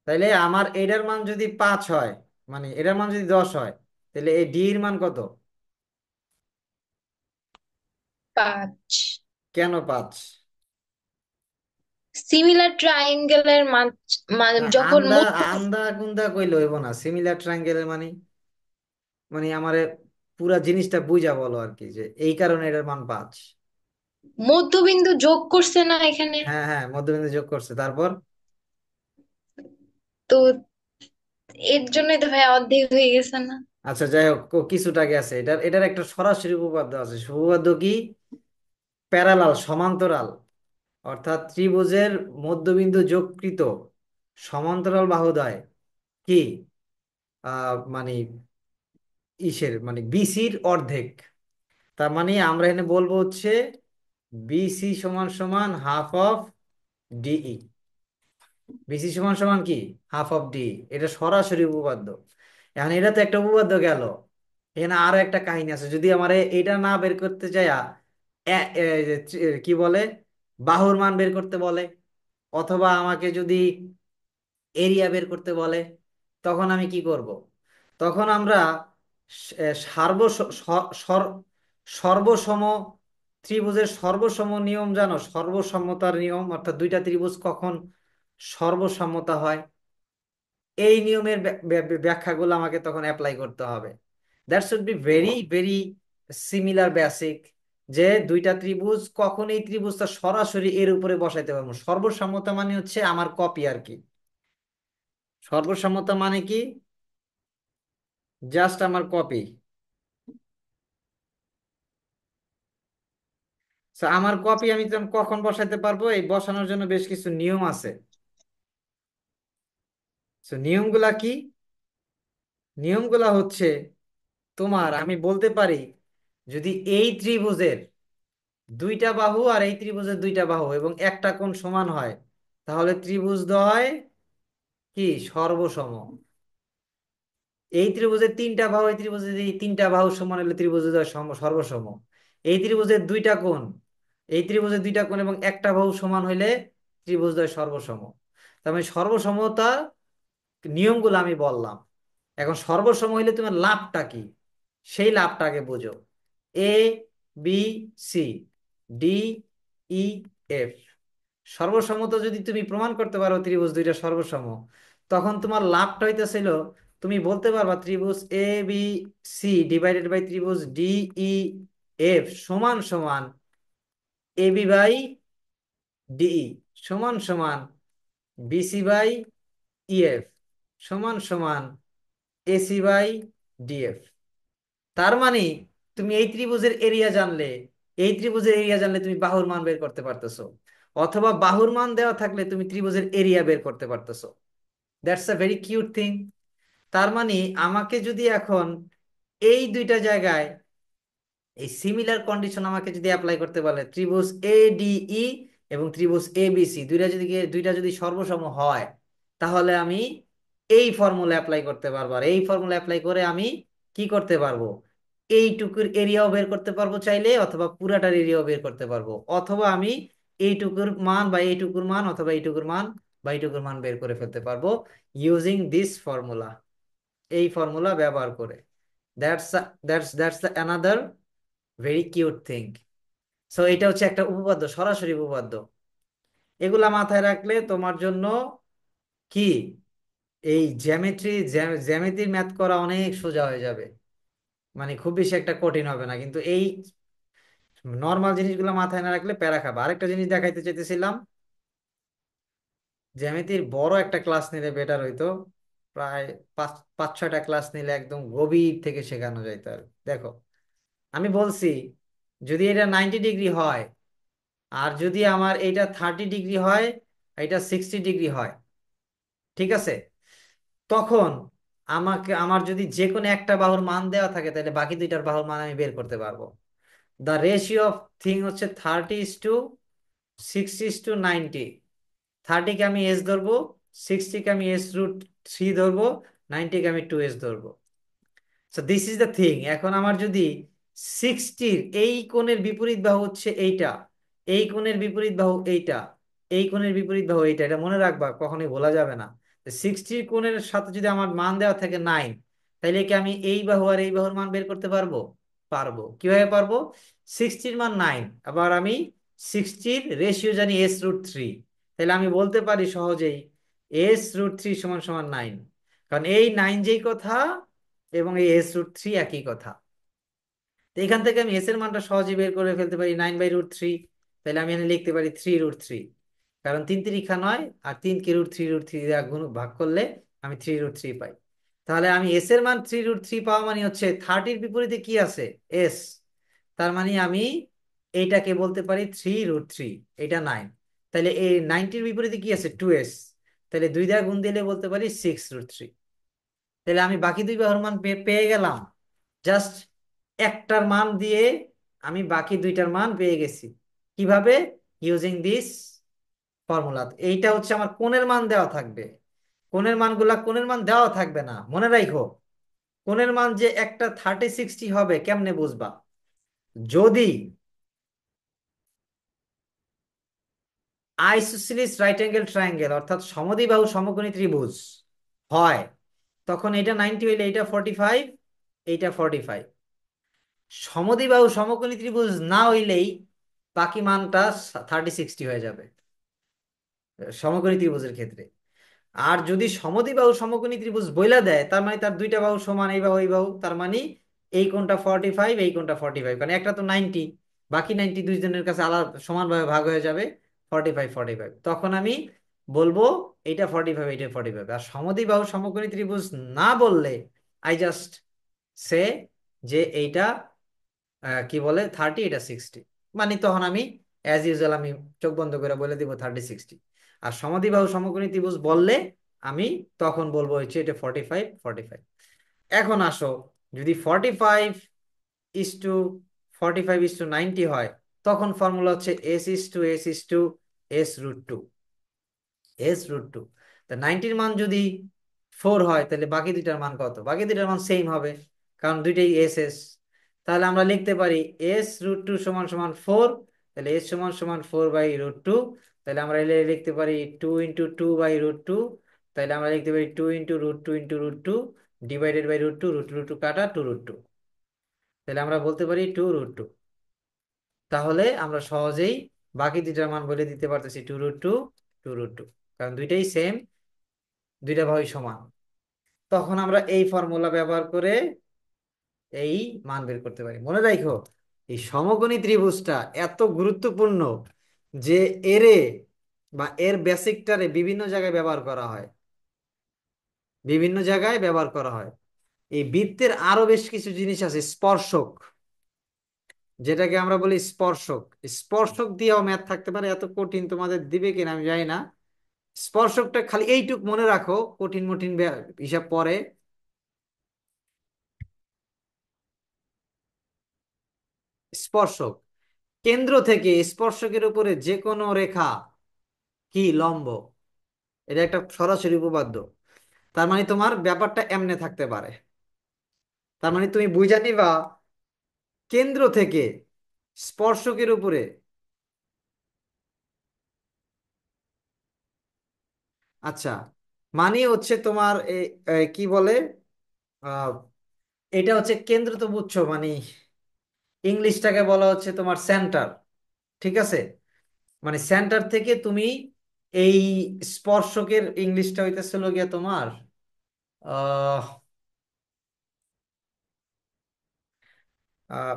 Speaker 1: তাইলে আমার এটার মান যদি 5 হয়, মানে এটার মান যদি 10 হয়, তাহলে এই ডি এর মান কত?
Speaker 2: 5।
Speaker 1: কেন 5?
Speaker 2: সিমিলার ট্রায়াঙ্গেলের যখন
Speaker 1: আন্দা
Speaker 2: মধ্য
Speaker 1: আন্দা কুন্দা কইলে হইব না। সিমিলার ট্রায়াঙ্গেলের মানে, মানে আমারে পুরা জিনিসটা বুঝা বলো আর কি, যে এই কারণে এটার মান 5।
Speaker 2: মধ্যবিন্দু যোগ করছে না এখানে?
Speaker 1: হ্যাঁ হ্যাঁ, মধ্যবিন্দু যোগ করছে, তারপর?
Speaker 2: তো এর জন্যই তো ভাই অর্ধেক হয়ে গেছে না?
Speaker 1: আচ্ছা যাই হোক, কিছুটা গেছে। এটার এটার একটা সরাসরি উপপাদ্য আছে। উপপাদ্য কি? প্যারালাল, সমান্তরাল, অর্থাৎ ত্রিভুজের মধ্যবিন্দু যোগকৃত সমান্তরাল বাহুদ্বয় কি, মানে ইসের, মানে বিসির অর্ধেক। তার মানে আমরা এখানে বলবো হচ্ছে বিসি সমান সমান হাফ অফ ডিই। বিসি সমান সমান কি, হাফ অফ ডি। এটা সরাসরি উপপাদ্য। এখন এটা তো একটা উপপাদ্য গেল। এখানে আরো একটা কাহিনী আছে। যদি আমার এটা না বের করতে চাই, কি বলে, বাহুর মান বের করতে বলে, অথবা আমাকে যদি এরিয়া বের করতে বলে, তখন আমি কি করব? তখন আমরা সার্ব সর্বসম ত্রিভুজের সর্বসম নিয়ম জানো? সর্বসম্মতার নিয়ম, অর্থাৎ দুইটা ত্রিভুজ কখন সর্বসম্মতা হয়, এই নিয়মের ব্যাখ্যাগুলো আমাকে তখন অ্যাপ্লাই করতে হবে। That should be very very similar basic, যে দুইটা ত্রিভুজ কখন এই ত্রিভুজটা সরাসরি এর উপরে বসাইতে পারবো। সর্বসম্মতা মানে হচ্ছে আমার কপি আর কি। সর্বসম্মতা মানে কি? জাস্ট আমার কপি। আমার কপি আমি তখন কখন বসাইতে পারবো? এই বসানোর জন্য বেশ কিছু নিয়ম আছে। নিয়মগুলা কি? নিয়মগুলা হচ্ছে, তোমার আমি বলতে পারি, যদি এই ত্রিভুজের দুইটা বাহু আর এই ত্রিভুজের দুইটা বাহু এবং একটা কোণ সমান হয়, তাহলে ত্রিভুজদ্বয় কি সর্বসম। এই ত্রিভুজের তিনটা বাহু, এই ত্রিভুজের এই তিনটা বাহু সমান হলে ত্রিভুজদ্বয় সর্বসম। এই ত্রিভুজের দুইটা কোণ, এই ত্রিভুজের দুইটা কোণ এবং একটা বাহু সমান হইলে ত্রিভুজদ্বয় সর্বসম। তার মানে সর্বসমতা নিয়মগুলো আমি বললাম। এখন সর্বসম হইলে তোমার লাভটা কি, সেই লাভটা আগে বুঝো। এ, বি, সি, ডি, ই, এফ সর্বসমতা যদি তুমি প্রমাণ করতে পারো ত্রিভুজ দুইটা সর্বসম, তখন তোমার লাভটা হইতেছিল, তুমি বলতে পারবা ত্রিভুজ A B C divided by ত্রিভুজ ডি ই এফ সমান সমান এ বি বাই ডিই সমান সমান বিসি বাই ইএফ সমান সমান এসি বাই ডিএফ। তার মানে তুমি এই ত্রিভুজের এরিয়া জানলে, এই ত্রিভুজের এরিয়া জানলে তুমি বাহুর মান বের করতে পারতেছো, অথবা বাহুর মান দেওয়া থাকলে তুমি ত্রিভুজের এরিয়া বের করতে পারতেছো। That's a very cute thing. তার মানে আমাকে যদি এখন এই দুইটা জায়গায় এই সিমিলার কন্ডিশন আমাকে যদি অ্যাপ্লাই করতে বলে, ত্রিভুজ এ ডি ই এবং ত্রিভুজ এ বি সি দুইটা যদি সর্বসম হয়, তাহলে আমি এই ফর্মুলা অ্যাপ্লাই করতে পারবো। আর এই ফর্মুলা অ্যাপ্লাই করে আমি কি করতে পারবো? এইটুকুর এরিয়াও বের করতে পারবো চাইলে, অথবা পুরাটার এরিয়াও বের করতে পারবো, অথবা আমি এইটুকুর মান বা এইটুকুর মান অথবা এইটুকুর মান বা এইটুকুর মান বের করে ফেলতে পারবো ইউজিং দিস ফর্মুলা, এই ফর্মুলা ব্যবহার করে। That's that's another very cute thing. So এটা হচ্ছে একটা উপপাদ্য, সরাসরি উপপাদ্য। এগুলা মাথায় রাখলে তোমার জন্য কি এই জ্যামিতির ম্যাথ করা অনেক সোজা হয়ে যাবে। মানে খুব বেশি একটা কঠিন হবে না, কিন্তু এই নর্মাল জিনিসগুলো মাথায় না রাখলে প্যারা খাবা। আরেকটা জিনিস দেখাইতে চাইতেছিলাম, জ্যামিতির বড় একটা ক্লাস নিলে বেটার হইতো। প্রায় পাঁচ পাঁচ ছয়টা ক্লাস নিলে একদম গভীর থেকে শেখানো যাইতো আর। দেখো, আমি বলছি, যদি এটা 90 ডিগ্রি হয়, আর যদি আমার এইটা 30 ডিগ্রি হয়, এটা 60 ডিগ্রি হয়, ঠিক আছে, তখন আমার যদি যে কোনো একটা বাহুর মান দেওয়া থাকে, তাহলে বাকি দুইটার বাহুর মান আমি বের করতে পারবো। দ্য রেশিও অফ থিং হচ্ছে 30:60:90। 30-কে আমি এস ধরবো, 60-কে আমি S√3 ধরবো, 90-কে আমি 2s ধরবো। So this is the thing. এখন আমার যদি 60-র এই কোণের বিপরীত বাহু হচ্ছে এইটা, এই কোণের বিপরীত বাহু এইটা, এই কোণের বিপরীত বাহু এইটা, এটা মনে রাখবা, কখনোই ভোলা যাবে না। 60-র কোণের সাথে যদি আমার মান দেওয়া থাকে 9, তাইলে কি আমি এই বাহু আর এই বাহুর মান বের করতে পারবো? পারবো। কিভাবে পারবো? 60-র মান 9, আবার আমি 60-র রেশিও জানি S√3, তাহলে আমি বলতে পারি সহজেই S√3 সমান সমান 9। কারণ এই 9 যেই কথা এবং এই S√3 একই কথা। তো এখান থেকে আমি এস এর মানটা সহজে বের করে ফেলতে পারি 9/√3। তাহলে আমি এখানে লিখতে পারি 3√3, কারণ 3 3 9, আর 3 কে √3 দ্বারা গুণ ভাগ করলে আমি 3√3 পাই। তাহলে আমি এস এর মান 3√3 পাওয়া মানে হচ্ছে 30-র বিপরীতে কি আছে? এস। তার মানে আমি এইটাকে বলতে পারি 3√3, এটা 9। তাহলে এই 90-র বিপরীতে কি আছে? 2s। তাহলে 2 দ্বারা গুণ দিলে বলতে পারি 6√3। তাহলে আমি বাকি দুই বাহুর মান পেয়ে গেলাম। জাস্ট একটার মান দিয়ে আমি বাকি দুইটার মান পেয়ে গেছি। কিভাবে? Using this formula. এইটা হচ্ছে আমার কোণের মান দেওয়া থাকবে। কোণের মান দেওয়া থাকবে না, মনে রাখো। কোণের মান যে একটা 30-60 হবে কেমনে বুঝবা? যদি আইসোসিলিস রাইট অ্যাঙ্গেল ট্রায়াঙ্গেল অর্থাৎ সমদ্বিবাহু সমকোণী ত্রিভুজ হয়, তখন এটা 90 হইলে এটা 45, এইটা 45। সমদ্বিবাহু সমকোণী ত্রিভুজ না হইলেই বাকি মানটা 30 60 হয়ে যাবে সমকোণী ত্রিভুজের ক্ষেত্রে। আর যদি সমদ্বিবাহু সমকোণী ত্রিভুজ বইলা দেয়, তার মানে তার দুইটা বাহু সমান, এই বাহু এই বাহু, তার মানে এই কোণটা 45, এই কোণটা 45, কারণ একটা তো 90, বাকি 90 দুইজনের কাছে আলাদা সমানভাবে ভাগ হয়ে যাবে 45 45। তখন আমি বলবো এইটা 45, এইটা 45। আর সমদ্বিবাহু সমকোণী ত্রিভুজ না বললে আই জাস্ট সে যে এইটা কি বলে 30, এটা 60, মানে তখন আমি অ্যাজ ইউজুয়াল আমি চোখ বন্ধ করে বলে দিব 30 60। আর সমদ্বিবাহু সমকোণী ত্রিভুজ বললে আমি তখন বলবো হচ্ছে এটা 45 45। এখন আসো, যদি 45:45:90 হয়, তখন ফর্মুলা হচ্ছে S:(S)(S)(√2), S√2। তা 90-র মান যদি 4 হয়, তাহলে বাকি দুইটার মান কত? বাকি দুইটার মান সেম হবে, কারণ দুইটাই এস। তাহলে আমরা লিখতে পারি S√2 সমান সমান 4। তাহলে S সমান সমান 4/√2। তাহলে আমরা লিখতে পারি 2 × 2/√2। তাহলে আমরা লিখতে পারি 2 × √2 × √2 ডিভাইডেড বাই √2, √2 কাটা 2√2। তাহলে আমরা বলতে পারি 2√2। তাহলে আমরা সহজেই বাকি দুইটার মান বলে দিতে পারতেছি 2√2 2√2, কারণ দুইটাই সেম, দুইটা বাহুই সমান। তখন আমরা এই ফর্মুলা ব্যবহার করে এই মান বের করতে পারি। মনে রাখো, এই সমকোণী ত্রিভুজটা এত গুরুত্বপূর্ণ যে এরে বা এর বেসিকটারে বিভিন্ন জায়গায় ব্যবহার করা হয়, বিভিন্ন জায়গায় ব্যবহার করা হয়। এই বৃত্তের আরো বেশ কিছু জিনিস আছে, স্পর্শক, যেটাকে আমরা বলি স্পর্শক। স্পর্শক দিয়েও ম্যাথ থাকতে পারে, এত কঠিন তোমাদের দিবে কিনা আমি জানি না। স্পর্শকটা খালি এইটুক মনে রাখো, কঠিন মঠিন হিসাব পরে। স্পর্শক, কেন্দ্র থেকে স্পর্শকের উপরে যে কোনো রেখা কি লম্ব, এটা একটা সরাসরি উপপাদ্য। তার মানে তোমার ব্যাপারটা এমনে থাকতে পারে, তার মানে তুমি বুঝা নিবা কেন্দ্র থেকে স্পর্শকের উপরে, আচ্ছা, মানে হচ্ছে তোমার কি বলে, আহ, এটা হচ্ছে কেন্দ্র, তো বুঝছো, মানে ইংলিশটাকে বলা হচ্ছে তোমার সেন্টার, ঠিক আছে? মানে সেন্টার থেকে তুমি এই স্পর্শকের ইংলিশটা হইতেছিল গিয়া তোমার আহ আহ,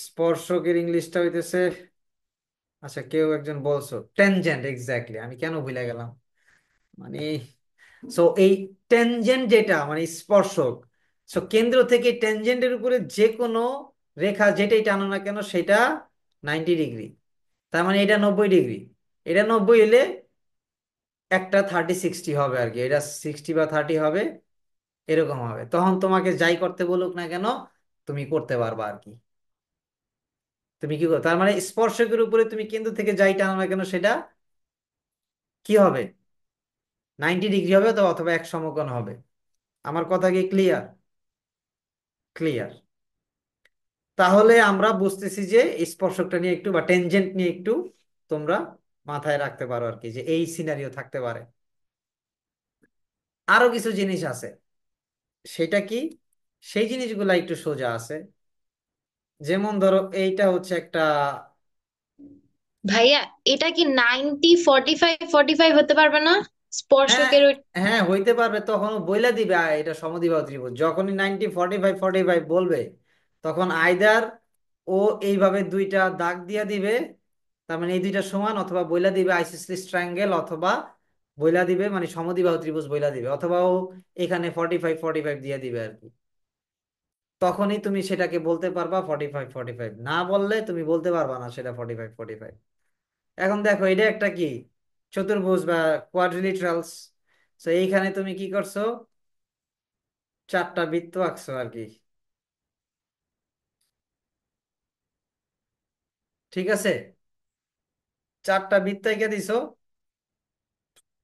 Speaker 1: স্পর্শকের ইংলিশটা হইতেছে, আচ্ছা কেউ একজন বলছো টেনজেন্ট, এক্স্যাক্টলি, আমি কেন ভুলে গেলাম। মানে সো এই টেনজেন্ট যেটা মানে স্পর্শক, সো কেন্দ্র থেকে টেনজেন্টের উপরে যে কোনো রেখা যেটাই টানো না কেন সেটা 90 ডিগ্রি। তার মানে এটা 90 ডিগ্রি, এটা 90 হলে একটা 30 60 হবে আর কি, এটা 60/30 হবে, এরকম হবে। তখন তোমাকে যাই করতে বলুক না কেন তুমি করতে পারবা আর কি। তুমি কি করো, তার মানে স্পর্শকের উপরে তুমি কেন্দ্র থেকে যাই টানো না কেন সেটা কি হবে, 90 ডিগ্রি হবে, তো অথবা এক সমকোণ হবে। আমার কথা কি ক্লিয়ার? ক্লিয়ার। তাহলে আমরা বুঝতেছি যে স্পর্শকটা নিয়ে একটু বা টেনজেন্ট নিয়ে একটু তোমরা মাথায় রাখতে পারো আর কি, যে এই সিনারিও থাকতে পারে। আরো কিছু জিনিস আছে, সেটা কি, সেই জিনিসগুলা একটু সোজা আছে। যেমন ধরো এইটা হচ্ছে একটা,
Speaker 2: ভাইয়া, এটা কি 90 45 45 হতে পারবে না?
Speaker 1: হ্যাঁ
Speaker 2: স্পর্শকের
Speaker 1: হ্যাঁ হইতে পারবে, তখন বইলা দিবে এটা সমদ্বিবাহু ত্রিভুজ, যখনই 90 45 45 বলবে তখন আইদার ও এইভাবে দুইটা দাগ দিয়া দিবে, তার মানে এই দুইটা সমান, অথবা বইলা দিবে আইসোসেলিস ট্রায়াঙ্গেল, অথবা বইলা দিবে মানে সমদ্বিবাহু ত্রিভুজ বইলা দিবে, অথবা ও এখানে 45 45 দিয়ে দিবে আর কি। তখনই তুমি সেটাকে বলতে পারবা 45 45, না বললে তুমি বলতে পারবা না সেটা 45 45। এখন দেখো এটা একটা কি চতুর্ভুজ বা কোয়াড্রিলেটারালস। তো এইখানে তুমি কি করছো, চারটা বৃত্ত আঁকছো আর কি, ঠিক আছে? চারটা বৃত্ত এঁকে দিছো,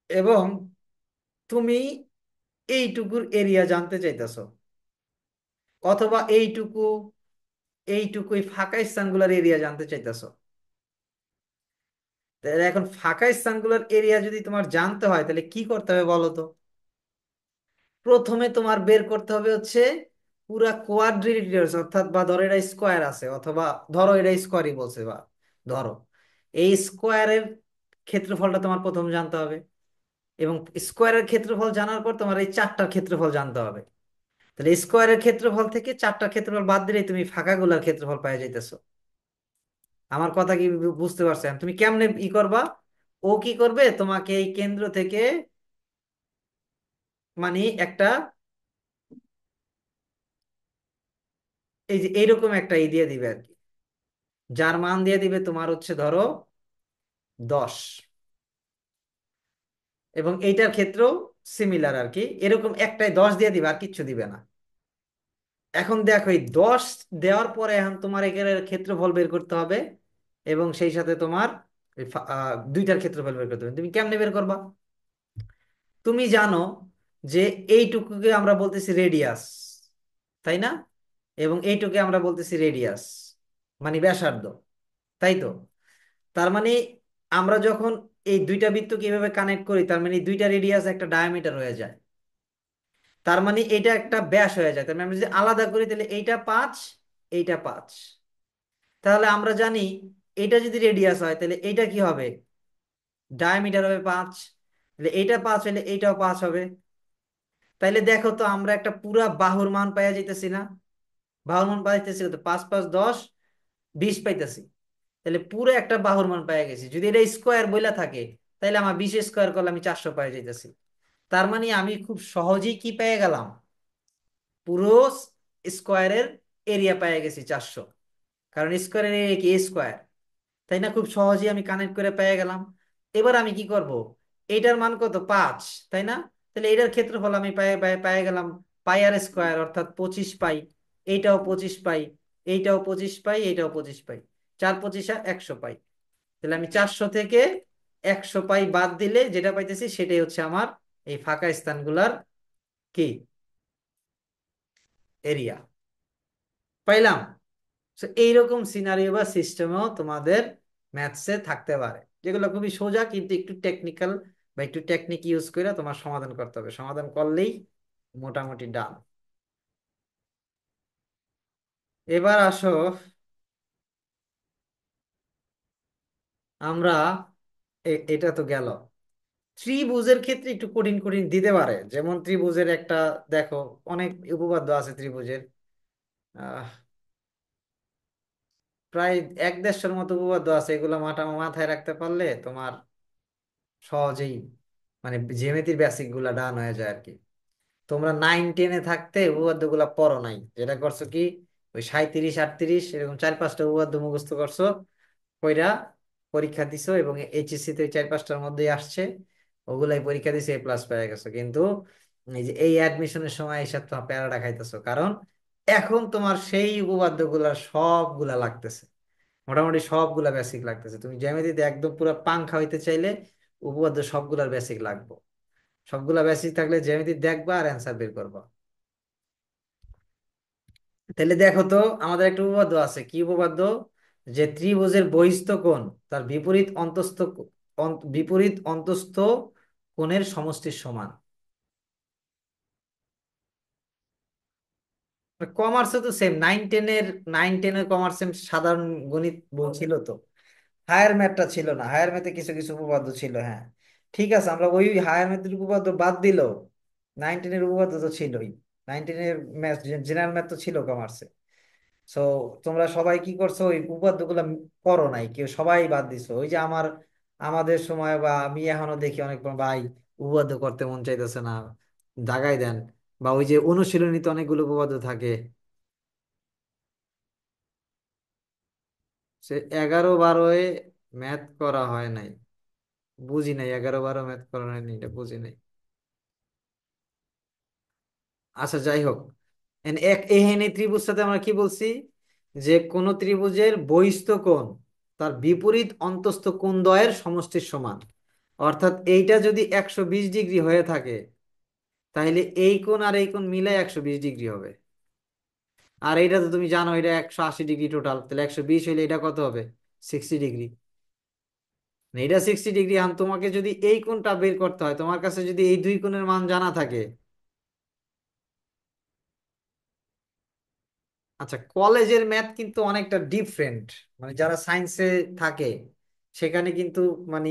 Speaker 1: এবং তুমি এইটুকুর এরিয়া জানতে চাইতেছো, অথবা এইটুকুই ফাঁকা স্থানগুলোর এরিয়া জানতে চাইতেছো। তাহলে এখন ফাঁকা স্থানগুলোর এরিয়া যদি তোমার জানতে হয়, তাহলে কি করতে হবে বলো তো? প্রথমে তোমার বের করতে হবে হচ্ছে পুরা কোয়াড্রিলেটারালস, অর্থাৎ বা ধরো এটা স্কোয়ার আছে, অথবা ধরো এটা স্কোয়ারই বলছে, বা ধরো এই স্কোয়ারের ক্ষেত্রফলটা তোমার প্রথম জানতে হবে, এবং স্কোয়ারের ক্ষেত্রফল জানার পর তোমার এই চারটার ক্ষেত্রফল জানতে হবে। তাহলে স্কোয়ারের ক্ষেত্রফল থেকে চারটার ক্ষেত্রফল বাদ দিলে তুমি ফাঁকাগুলোর ক্ষেত্রফল পাই যাইতেছো। আমার কথা কি বুঝতে পারছো? এখন তুমি কেমনে ই করবা, ও কি করবে তোমাকে এই কেন্দ্র থেকে মানে একটা এই যে এইরকম একটা ই দিয়ে দিবে আর কি, যার মান দিয়ে দিবে তোমার হচ্ছে ধরো 10, এবং এইটার ক্ষেত্রেও সিমিলার আর কি, এরকম একটাই 10 দিয়ে দিবে আর কিচ্ছু দিবে না। এখন দেখো এই 10 দেওয়ার পরে এখন তোমার এখানে ক্ষেত্রফল বের করতে হবে, এবং সেই সাথে তোমার দুইটার ক্ষেত্রফল বের করতে হবে। তুমি কেমনে বের করবা? তুমি জানো যে এইটুকুকে আমরা বলতেছি রেডিয়াস, তাই না? এবং এইটুকে আমরা বলতেছি রেডিয়াস, মানে ব্যাসার্ধ, তাই তো? তার মানে আমরা যখন এই দুইটা বৃত্তকে এভাবে কানেক্ট করি, তার মানে এই দুইটা রেডিয়াস একটা ডায়ামিটার হয়ে যায়। তার মানে এটা একটা ব্যাস হয়ে যায়। তার মানে আমরা যদি আলাদা করি তাহলে এইটা 5, এইটা 5। তাহলে আমরা জানি এটা যদি রেডিয়াস হয় তাহলে এইটা কি হবে, ডায়ামিটার হবে 5। তাহলে এইটা 5 হলে এইটাও 5 হবে। তাইলে দেখো তো আমরা একটা পুরা বাহুর মান পাইয়া যাইতেছি না? বাহুর মান পাইতেছি কত, 5 5 10, 20 পাইতেছি। তাহলে পুরো একটা বাহুর মান পাইয়া গেছি। যদি এটা স্কোয়ার বইলা থাকে তাহলে আমার 20 স্কোয়ার করলে আমি 400 পাইয়া যাইতেছি। তার মানে আমি খুব সহজেই কি পেয়ে গেলাম, পুরো স্কোয়ারের এরিয়া পেয়ে গেছি 400। কারণ স্কোয়ারের এরিয়া কি স্কোয়ার, তাই না? খুব সহজেই আমি কানেক্ট করে পেয়ে গেলাম। এবার আমি কি করব, এইটার মান কত, 5, তাই না? তাহলে এটার ক্ষেত্রফল আমি পেয়ে গেলাম পাই আর স্কোয়ার, অর্থাৎ 25 পাই। এইটাও 25 পাই, এইটাও 25 পাই, এইটাও 25 পাই। 4 25 100 পাই। তাহলে আমি 400 থেকে 100 পাই বাদ দিলে যেটা পাইতেছি সেটাই হচ্ছে আমার এই ফাঁকা স্থানগুলার কি এরিয়া পাইলাম। So এইরকম সিনারিও বা সিস্টেমও তোমাদের ম্যাথসে থাকতে পারে, যেগুলো খুবই সোজা কিন্তু একটু টেকনিক্যাল বা একটু টেকনিক ইউজ করে তোমার সমাধান করতে হবে, সমাধান করলেই মোটামুটি ডান। এবার আসো, আমরা এটা তো গেল। ত্রিভুজের ক্ষেত্রে একটু কঠিন কঠিন দিতে পারে, যেমন ত্রিভুজের একটা দেখো, অনেক উপপাদ্য আছে ত্রিভুজের। আহ প্রায় 1 150-এর মতো উপপাদ্য আছে, এগুলো মাথায় রাখতে পারলে তোমার সহজেই মানে জ্যামিতির বেসিক গুলা ডান হয়ে যায় আর কি। তোমরা 9 10-এ থাকতে উপপাদ্য গুলা পড়ো নাই, যেটা করছো কি ওই 37 38 এরকম 4 5টা উপপাদ্য মুখস্থ করছো, কইরা পরীক্ষা দিছো, এবং এইচএসসি তে 4 5টার মধ্যেই আসছে, ওগুলাই পরীক্ষা দিছে, A+ পেয়ে গেছো। কিন্তু এই যে এই অ্যাডমিশনের সময় এইসব তোমার প্যারাটা খাইতেছো, কারণ এখন তোমার সেই উপপাদ্য গুলা সবগুলা লাগতেছে, মোটামুটি সবগুলা বেসিক লাগতেছে। তুমি জ্যামিতিতে একদম পুরো পাংখা হইতে চাইলে উপপাদ্য সবগুলার বেসিক লাগবে। সবগুলা বেসিক থাকলে জ্যামিতি দেখবা আর অ্যান্সার বের করবা। তাহলে দেখো তো, আমাদের একটা উপপাদ্য আছে, কি উপপাদ্য, যে ত্রিভুজের বহিস্থ কোণ তার বিপরীত অন্তস্থ কোণের সমষ্টির সমান। কমার্সে তো সেম, 9 10-এর কমার্সে সাধারণ গণিত বই ছিল তো, হায়ার ম্যাথটা ছিল না। হায়ার ম্যাথে কিছু কিছু উপপাদ্য ছিল, হ্যাঁ ঠিক আছে, আমরা ওই হায়ার ম্যাথের উপপাদ্য বাদ দিলেও 9 10-এর উপপাদ্য তো ছিলই। 9 10-এর ম্যাথ, জেনারেল ম্যাথ তো ছিল কমার্সে। সো তোমরা সবাই কি করছো, ওই উপপাদ্য গুলা করো নাই কেউ, সবাই বাদ দিছো। ওই যে আমাদের সময় বা আমি এখনো দেখি অনেক ভাই উপপাদ্য করতে মন চাইতেছে না, দাগাই দেন। বা ওই যে অনুশীলনীতে অনেকগুলো উপপাদ্য থাকে, সে 11 12-এ ম্যাথ করা হয় নাই, বুঝি নাই, 11 12 ম্যাথ করা হয়নি, এটা বুঝি নাই। আচ্ছা যাই হোক, এখানে ত্রিভুজটাতে আমরা কি বলছি, যে কোন ত্রিভুজের বহিস্থ কোণ তার বিপরীত অন্তস্থ কোণ দ্বয়ের সমষ্টির সমান। অর্থাৎ এইটা যদি 120 ডিগ্রি হয়ে থাকে, তাহলে এই কোণ আর এই কোণ মিলে 120 ডিগ্রি হবে। আর এইটা তো তুমি জানো এটা 180 ডিগ্রি টোটাল, তাহলে 120 হইলে এটা কত হবে, 60 ডিগ্রি। এটা 60 ডিগ্রি। এখন তোমাকে যদি এই কোণটা বের করতে হয়, তোমার কাছে যদি এই দুই কোণের মান জানা থাকে, আচ্ছা, কলেজের ম্যাথ কিন্তু অনেকটা ডিফারেন্ট। মানে যারা সায়েন্সে থাকে সেখানে কিন্তু মানে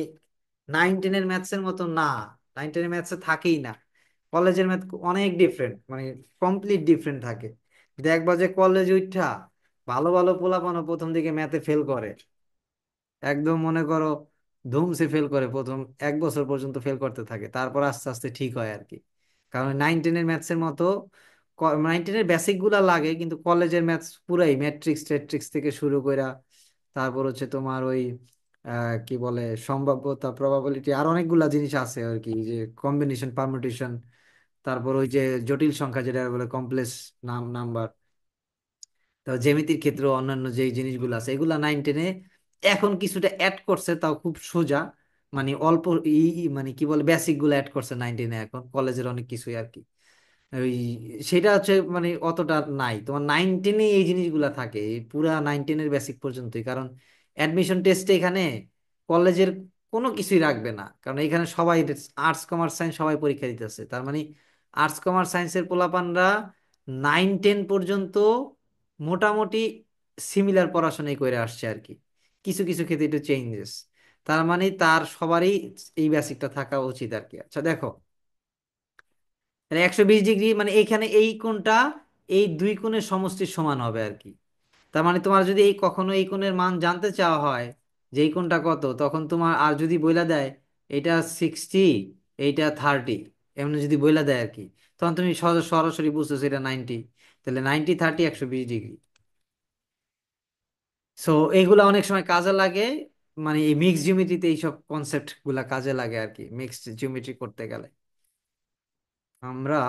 Speaker 1: 9-10-এর ম্যাথসের মতো না, 9-10-এর ম্যাথসে থাকেই না। কলেজের ম্যাথ অনেক ডিফারেন্ট, মানে কমপ্লিট ডিফারেন্ট থাকে। দেখবা যে কলেজ উঠা ভালো ভালো পোলাপানও প্রথম দিকে ম্যাথে ফেল করে, একদম মনে করো ধুমসে ফেল করে, প্রথম 1 বছর পর্যন্ত ফেল করতে থাকে, তারপর আস্তে আস্তে ঠিক হয় আর কি। কারণ 9-10-এর ম্যাথসের মতো 9-10-এর বেসিক গুলা লাগে, কিন্তু কলেজের ম্যাথস পুরাই ম্যাট্রিক্স টেট্রিক্স থেকে শুরু কইরা, তারপর হচ্ছে তোমার ওই কি বলে সম্ভাব্যতা প্রবাবিলিটি আর অনেকগুলা জিনিস আছে আর কি, যে কম্বিনেশন পারমুটেশন, তারপর ওই যে জটিল সংখ্যা যেটা বলে কমপ্লেক্স নাম্বার, তো জ্যামিতির ক্ষেত্রে অন্যান্য যে জিনিসগুলো আছে এগুলা 9-10-এ এখন কিছুটা অ্যাড করছে, তাও খুব সোজা। মানে অল্প মানে কি বলে বেসিক গুলো অ্যাড করছে 9-10-এ, এখন কলেজের অনেক কিছুই আর কি। ওই সেটা হচ্ছে মানে অতটা নাই, তোমার 9-10-এ এই জিনিসগুলা থাকে, এই পুরা 9-10-এর বেসিক পর্যন্তই। কারণ অ্যাডমিশন টেস্টে এখানে কলেজের কোনো কিছুই রাখবে না, কারণ এখানে সবাই আর্টস কমার্স সায়েন্স সবাই পরীক্ষা দিতেছে। তার মানে আর্টস কমার্স সায়েন্সের পোলাপানরা 9-10 পর্যন্ত মোটামুটি সিমিলার পড়াশোনাই করে আসছে আর কি, কিছু কিছু ক্ষেত্রে একটু চেঞ্জেস। তার মানে তার সবারই এই বেসিকটা থাকা উচিত আর কি। আচ্ছা দেখো, 120 ডিগ্রি মানে এইখানে এই কোণটা এই দুই কোণের সমষ্টির সমান হবে আর কি। তার মানে তোমার যদি এই কখনো এই কোণের মান জানতে চাওয়া হয় যে এই কোণটা কত, তখন তোমার আর যদি বইলা দেয় এটা 60, এইটা 30, এমন যদি বইলা দেয় আর কি, তখন তুমি সরাসরি বুঝতেছো এটা 90। তাহলে 90 30 120 ডিগ্রি। সো এইগুলা অনেক সময় কাজে লাগে, মানে এই মিক্স জিওমেট্রিতে এইসব কনসেপ্ট গুলা কাজে লাগে আর কি, মিক্সড জিওমেট্রি করতে গেলে। আমরা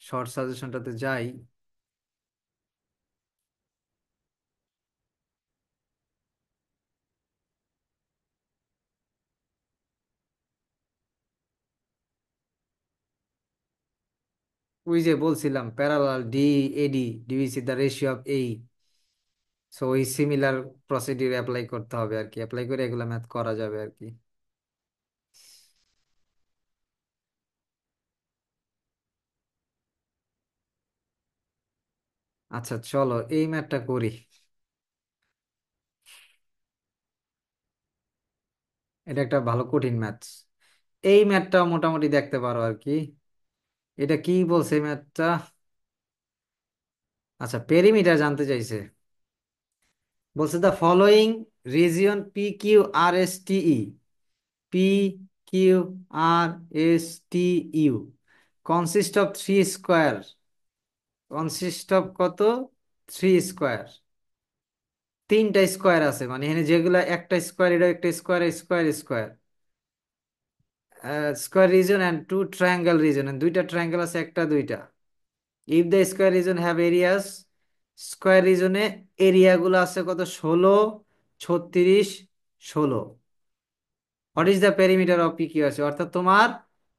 Speaker 1: শর্ট সাজেশনটাতে যাই। ওই যে বলছিলাম parallel D eddy DVC the ratio of এই, সো ওই সিমিলার প্রসিডিউর অ্যাপ্লাই করতে হবে আর কি, অ্যাপ্লাই করে এগুলো ম্যাথ করা যাবে আর কি। আচ্ছা চলো এই ম্যাথটা করি। এটা একটা ভালো কঠিন ম্যাথ, এই ম্যাথটা মোটামুটি দেখতে পারো আর কি। এটা কি বলছে এই ম্যাথটা? আচ্ছা পেরিমিটার জানতে চাইছে। বলছে the following region P Q R S T E, P Q R S T U consist of three square, consist of কত, থ্রি স্কোয়ার। তিনটা স্কোয়ার আছে, মানে এখানে যেগুলা একটা স্কোয়ার, এটা একটা square, square square, square region and two triangle region, দুইটা ট্রায়াঙ্গেল আছে, একটা দুইটা। If the square region have areas, square রিজনে এরিয়া গুলো আছে কত, 16, 36, 16। What is the perimeter of P Q আছে, অর্থাৎ তোমার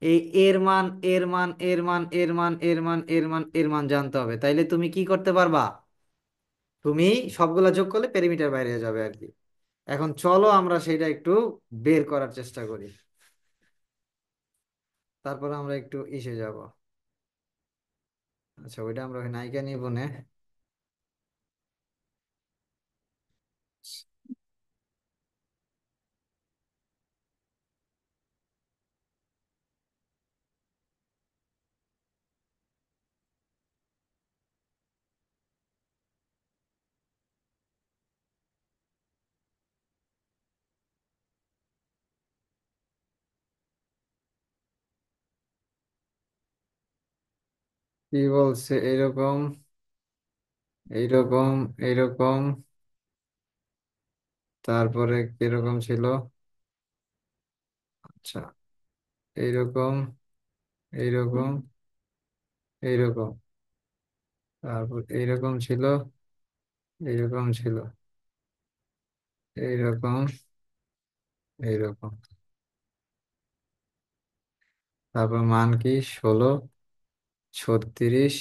Speaker 1: এই এর মান এর মান এর মান এর মান এর মান এর মান এর মান জানতে হবে, তাইলে তুমি কি করতে পারবা, তুমি সবগুলা যোগ করলে পেরিমিটার বাইরে যাবে আর কি। এখন চলো আমরা সেটা একটু বের করার চেষ্টা করি, তারপর আমরা একটু ইসে যাব। আচ্ছা ওইটা আমরা ওই নায়িকা নিব না। কি বলছে এরকম, এইরকম, এইরকম, তারপরে কিরকম ছিল, আচ্ছা এইরকম, এইরকম, এইরকম, তারপর এইরকম ছিল, এইরকম ছিল, এইরকম, এইরকম, তারপর মান কি 16, 36,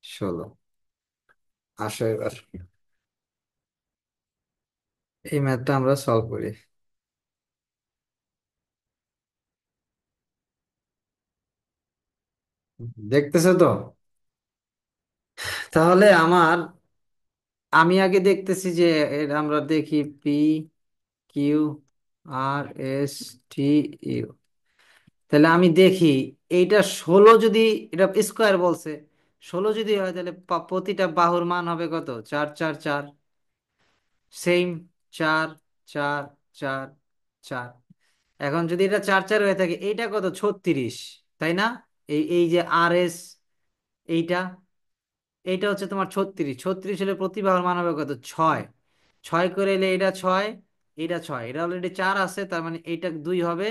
Speaker 1: 16। আসো এবার এই ম্যাথটা আমরা সলভ করি। দেখতেছো তো? তাহলে আমি আগে দেখতেছি যে আমরা দেখি P Q R S T you. তাহলে আমি দেখি এইটা 16 যদি, এটা স্কোয়ার বলছে, 16 যদি হয় তাহলে প্রতিটা বাহুর মান হবে কত? 4 4 4। সেম, 4 4 4 4। এখন যদি এটা 4 4 হয়ে থাকে, এইটা কত? 36, তাই না? এই এই যে আর এস, এইটা এইটা হচ্ছে তোমার 36। 36 হলে প্রতি বাহুর মান হবে কত? 6। 6 করে এলে এটা 6, এটা 6, এটা অলরেডি 4 আছে, তার মানে এইটা 2 হবে।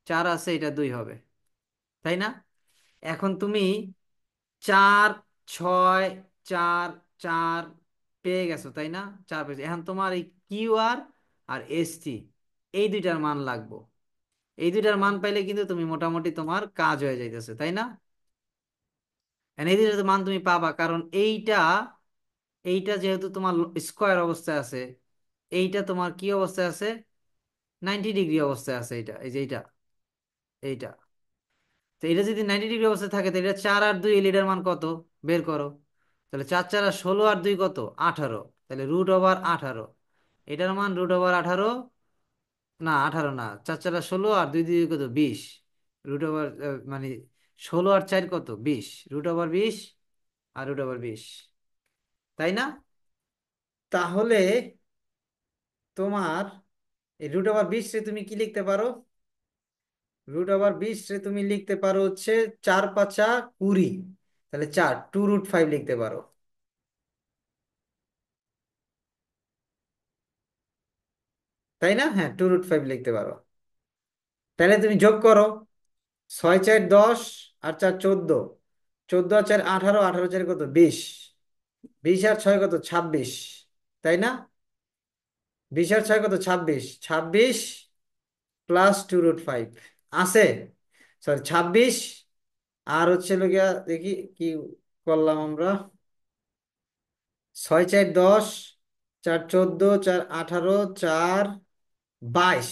Speaker 1: 4 আছে, এটা 2 হবে, তাই না? এখন তুমি 4 6 4 4 পেয়ে গেছো, তাই না? 4 পেয়েছো। এখন তোমার এই কিউ আর আর এস টি, এই দুইটার মান লাগবো। এই দুইটার মান পাইলে কিন্তু তুমি মোটামুটি তোমার কাজ হয়ে যাইতেছে, তাই না? And এই দুইটার মান তুমি পাবা, কারণ এইটা এইটা যেহেতু তোমার স্কোয়ার অবস্থায় আছে, এইটা তোমার কি অবস্থায় আছে? 90 ডিগ্রি অবস্থায় আছে। এইটা, এই যে এইটা, এইটা। তো এটা যদি 90 ডিগ্রি অবস্থায় থাকে, তো এটা 4 আর 2, এই লিটার মান কত? বের করো। তাহলে 4 4 আর 16 আর 2 কত? 18। তাহলে √18। এটার মান √18। না, 18 না, 4 4 আর 16 আর 2 2 কত? 20। √, মানে 16 আর 4 কত? 20। √20 আর √20, তাই না? তাহলে তোমার এই √20 রে তুমি কি লিখতে পারো? √20 রে তুমি লিখতে পারো হচ্ছে 4 5 20। তাহলে 2√5 লিখতে পারো, তাই না? হ্যাঁ, 2√5 লিখতে পারো। তাহলে তুমি যোগ করো। 6 4 10, আর 4 14। 14 আর 4 18, 18 4 কত? 20। 20 আর 6 কত? 26, তাই না? 20 আর 6 কত? 26। 26 +2√5 আছে। সরি, 26। আর হচ্ছে লোকিয়া দেখি কি করলাম আমরা। 6 4 10, 4 14, 4 18, 4 22।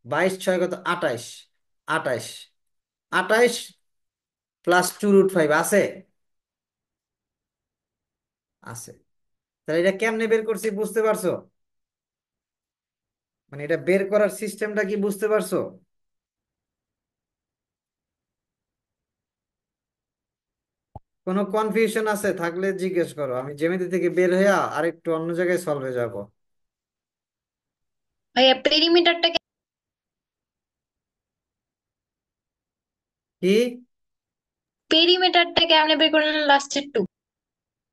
Speaker 1: 22 6 কত? 28। 28, 28 +2√5 আছে। আছে। তাহলে এটা কেমনে বের করছি বুঝতে পারছো? মানে এটা বের করার সিস্টেমটা কি বুঝতে পারছো? কোনো কনফিউশন আছে থাকলে জিজ্ঞেস করো, আমি জ্যামিতি থেকে বের হয়ে আরেকটু অন্য জায়গায় সলভে যাব।
Speaker 2: ভাইয়া পেরিমিটারটা,
Speaker 1: কি?
Speaker 2: পেরিমিটারটা কেমনে বের করলেন লাস্টের টু?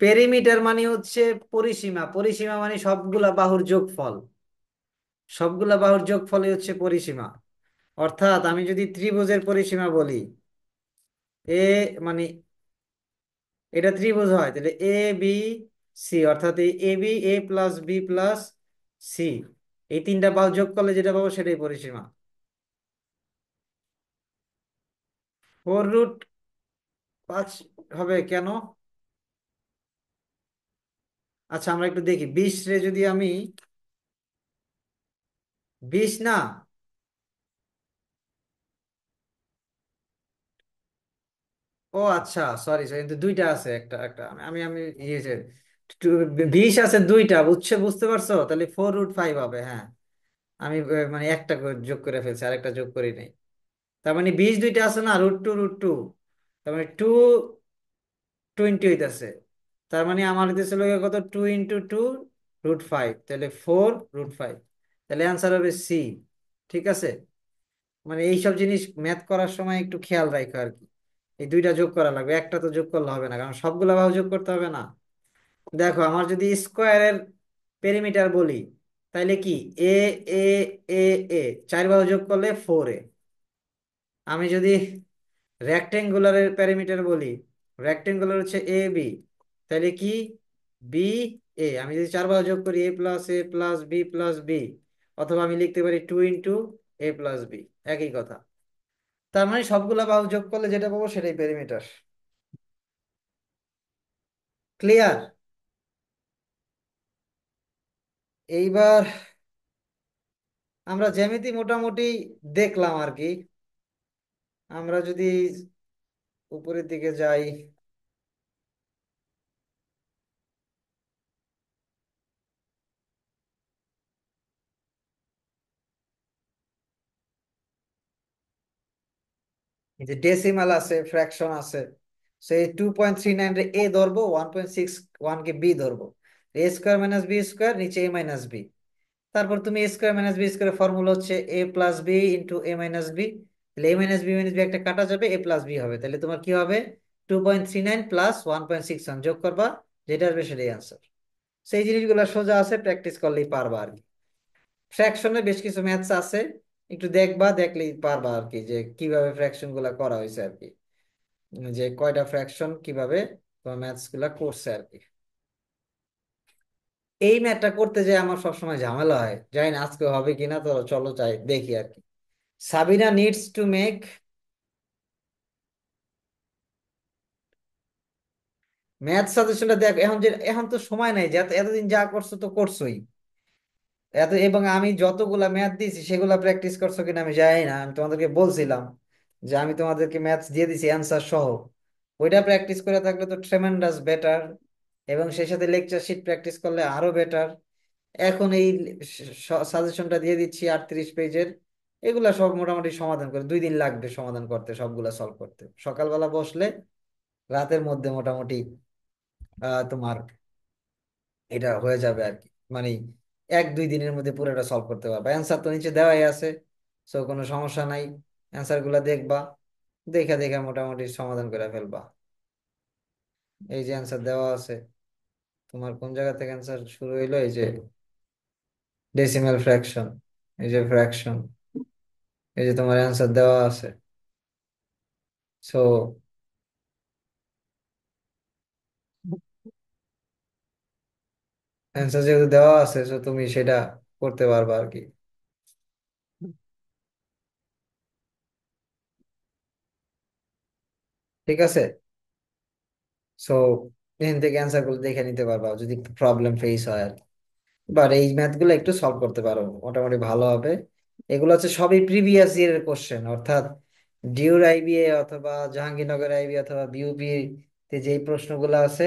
Speaker 1: পেরিমিটার মানে হচ্ছে পরিসীমা। পরিসীমা মানে সবগুলা বাহুর যোগফল। সবগুলা বাহুর যোগফলই হচ্ছে পরিসীমা। অর্থাৎ আমি যদি ত্রিভুজের পরিসীমা বলি, এ মানে এটা ত্রিভুজ হয়, তাহলে এ বি সি, অর্থাৎ এই এ বি, A+B+C, এই তিনটা বাহু যোগ করলে যেটা পাবো সেটাই পরিসীমা। 4√5 হবে কেন? আচ্ছা, আমরা একটু দেখি। 20 রে যদি আমি 20 না, ও আচ্ছা, সরি সরি, কিন্তু দুইটা আছে, একটা একটা আমি আমি ইয়ে 20 আছে দুইটা, বুঝতে পারছো? তাহলে 4√5 হবে, হ্যাঁ। আমি মানে একটা যোগ করে ফেলছি, আরেকটা যোগ করি নাই। তার মানে 20 দুইটা আছে না, √2 √2, তার মানে 220 হইতেছে। তার মানে আমার হইতেছে লোক কত? 2 × 2 √5, তাহলে 4√5। তাহলে অ্যান্সার হবে সি। ঠিক আছে? মানে এইসব জিনিস ম্যাথ করার সময় একটু খেয়াল রাখো আর কি। এই দুইটা যোগ করা লাগবে, একটা তো যোগ করলে হবে না, কারণ সবগুলা বাহু যোগ করতে হবে না। দেখো, আমার যদি স্কোয়ারের পেরিমিটার বলি, তাইলে কি? এ এ এ এ 4 বাহু যোগ করলে 4a। আমি যদি রেক্টেঙ্গুলারের প্যারামিটার বলি, রেক্টেঙ্গুলার হচ্ছে এ বি, তাহলে কি? B A. আমি যদি 4 বাহু যোগ করি, A+A+B+B, অথবা আমি লিখতে পারি 2 × A+B, একই কথা। তার মানে সবগুলা বাহু যোগ করলে যেটা পাবো সেটাই পেরিমিটার। ক্লিয়ার? এইবার আমরা জ্যামিতি মোটামুটি দেখলাম আর কি। আমরা যদি উপরের দিকে যাই, এই যে ডেসিমাল আছে, ফ্র্যাকশন আছে, সেই 2.39 রে এ ধরবো, 1.61 কে বি ধরবো। A square minus B square, নিচে এ মাইনাস বি। তারপর তুমি A square minus B square formula হচ্ছে A plus B into A minus B. তাহলে এ মাইনাস বি একটা কাটা যাবে, এ প্লাস বি হবে। তাহলে তোমার কি হবে? 2.39 প্লাস 1.61 যোগ করবা, যেটা আসবে সেটাই আনসার। সেই জিনিসগুলো সোজা আছে, প্র্যাকটিস করলেই পারবা আর কি। ফ্র্যাকশনে বেশ কিছু ম্যাথস আছে, একটু দেখবা, দেখলেই পারবা আর কি, যে কিভাবে ফ্র্যাকশন গুলা করা হয়েছে আর কি, যে কয়টা ফ্র্যাকশন কিভাবে তোমার ম্যাথস গুলা করছে আর কি। এই ম্যাথটা করতে যে আমার সবসময় ঝামেলা হয়, জানি না আজকে হবে কিনা, তো চলো চাই দেখি আর কি। Sabina needs to make, math সাজেশনটা দেখ, এখন যে এখন তো সময় নাই, যে এতদিন যা করছো তো করছোই এত, এবং আমি যতগুলা ম্যাথ দিয়েছি সেগুলা প্র্যাকটিস করছো কিনা আমি জানি না। আমি তোমাদেরকে বলছিলাম যে আমি তোমাদেরকে ম্যাথস দিয়ে দিছি অ্যান্সার সহ, ওইটা প্র্যাকটিস করে থাকলে তো ট্রেমেন্ডাস বেটার, এবং সেই সাথে লেকচার শিট প্র্যাকটিস করলে আরো বেটার। এখন এই সাজেশনটা দিয়ে দিচ্ছি 38 পেজের, এগুলা সব মোটামুটি সমাধান করে 2 দিন লাগবে সমাধান করতে, সবগুলা সলভ করতে। সকালবেলা বসলে রাতের মধ্যে মোটামুটি তোমার এটা হয়ে যাবে আর কি, মানে 1-2 দিনের মধ্যে পুরোটা সলভ করতে পারবা। অ্যান্সার তো নিচে দেওয়াই আছে, সো কোনো সমস্যা নাই। অ্যান্সার গুলা দেখবা, দেখে দেখে মোটামুটি সমাধান করে ফেলবা। এই যে অ্যান্সার দেওয়া আছে, তোমার কোন জায়গা থেকে অ্যান্সার শুরু হইলো, এই যে ডেসিমাল ফ্র্যাকশন, এই যে ফ্র্যাকশন, এই যে তোমার অ্যান্সার দেওয়া আছে। সো অ্যান্সার যেহেতু দেওয়া আছে, সো তুমি সেটা করতে পারবা আর কি। ঠিক আছে, সো এখান থেকে অ্যান্সার গুলো দেখে নিতে পারবা যদি প্রবলেম ফেস হয় আর কি। বাট এই ম্যাথ গুলো একটু সলভ করতে পারো মোটামুটি ভালো হবে। এগুলো হচ্ছে সবই প্রিভিয়াস ইয়ারের কোশ্চেন, অর্থাৎ ডিউর আইবিএ অথবা জাহাঙ্গীরনগর আইবি অথবা বিউপি তে যেই প্রশ্নগুলো আছে,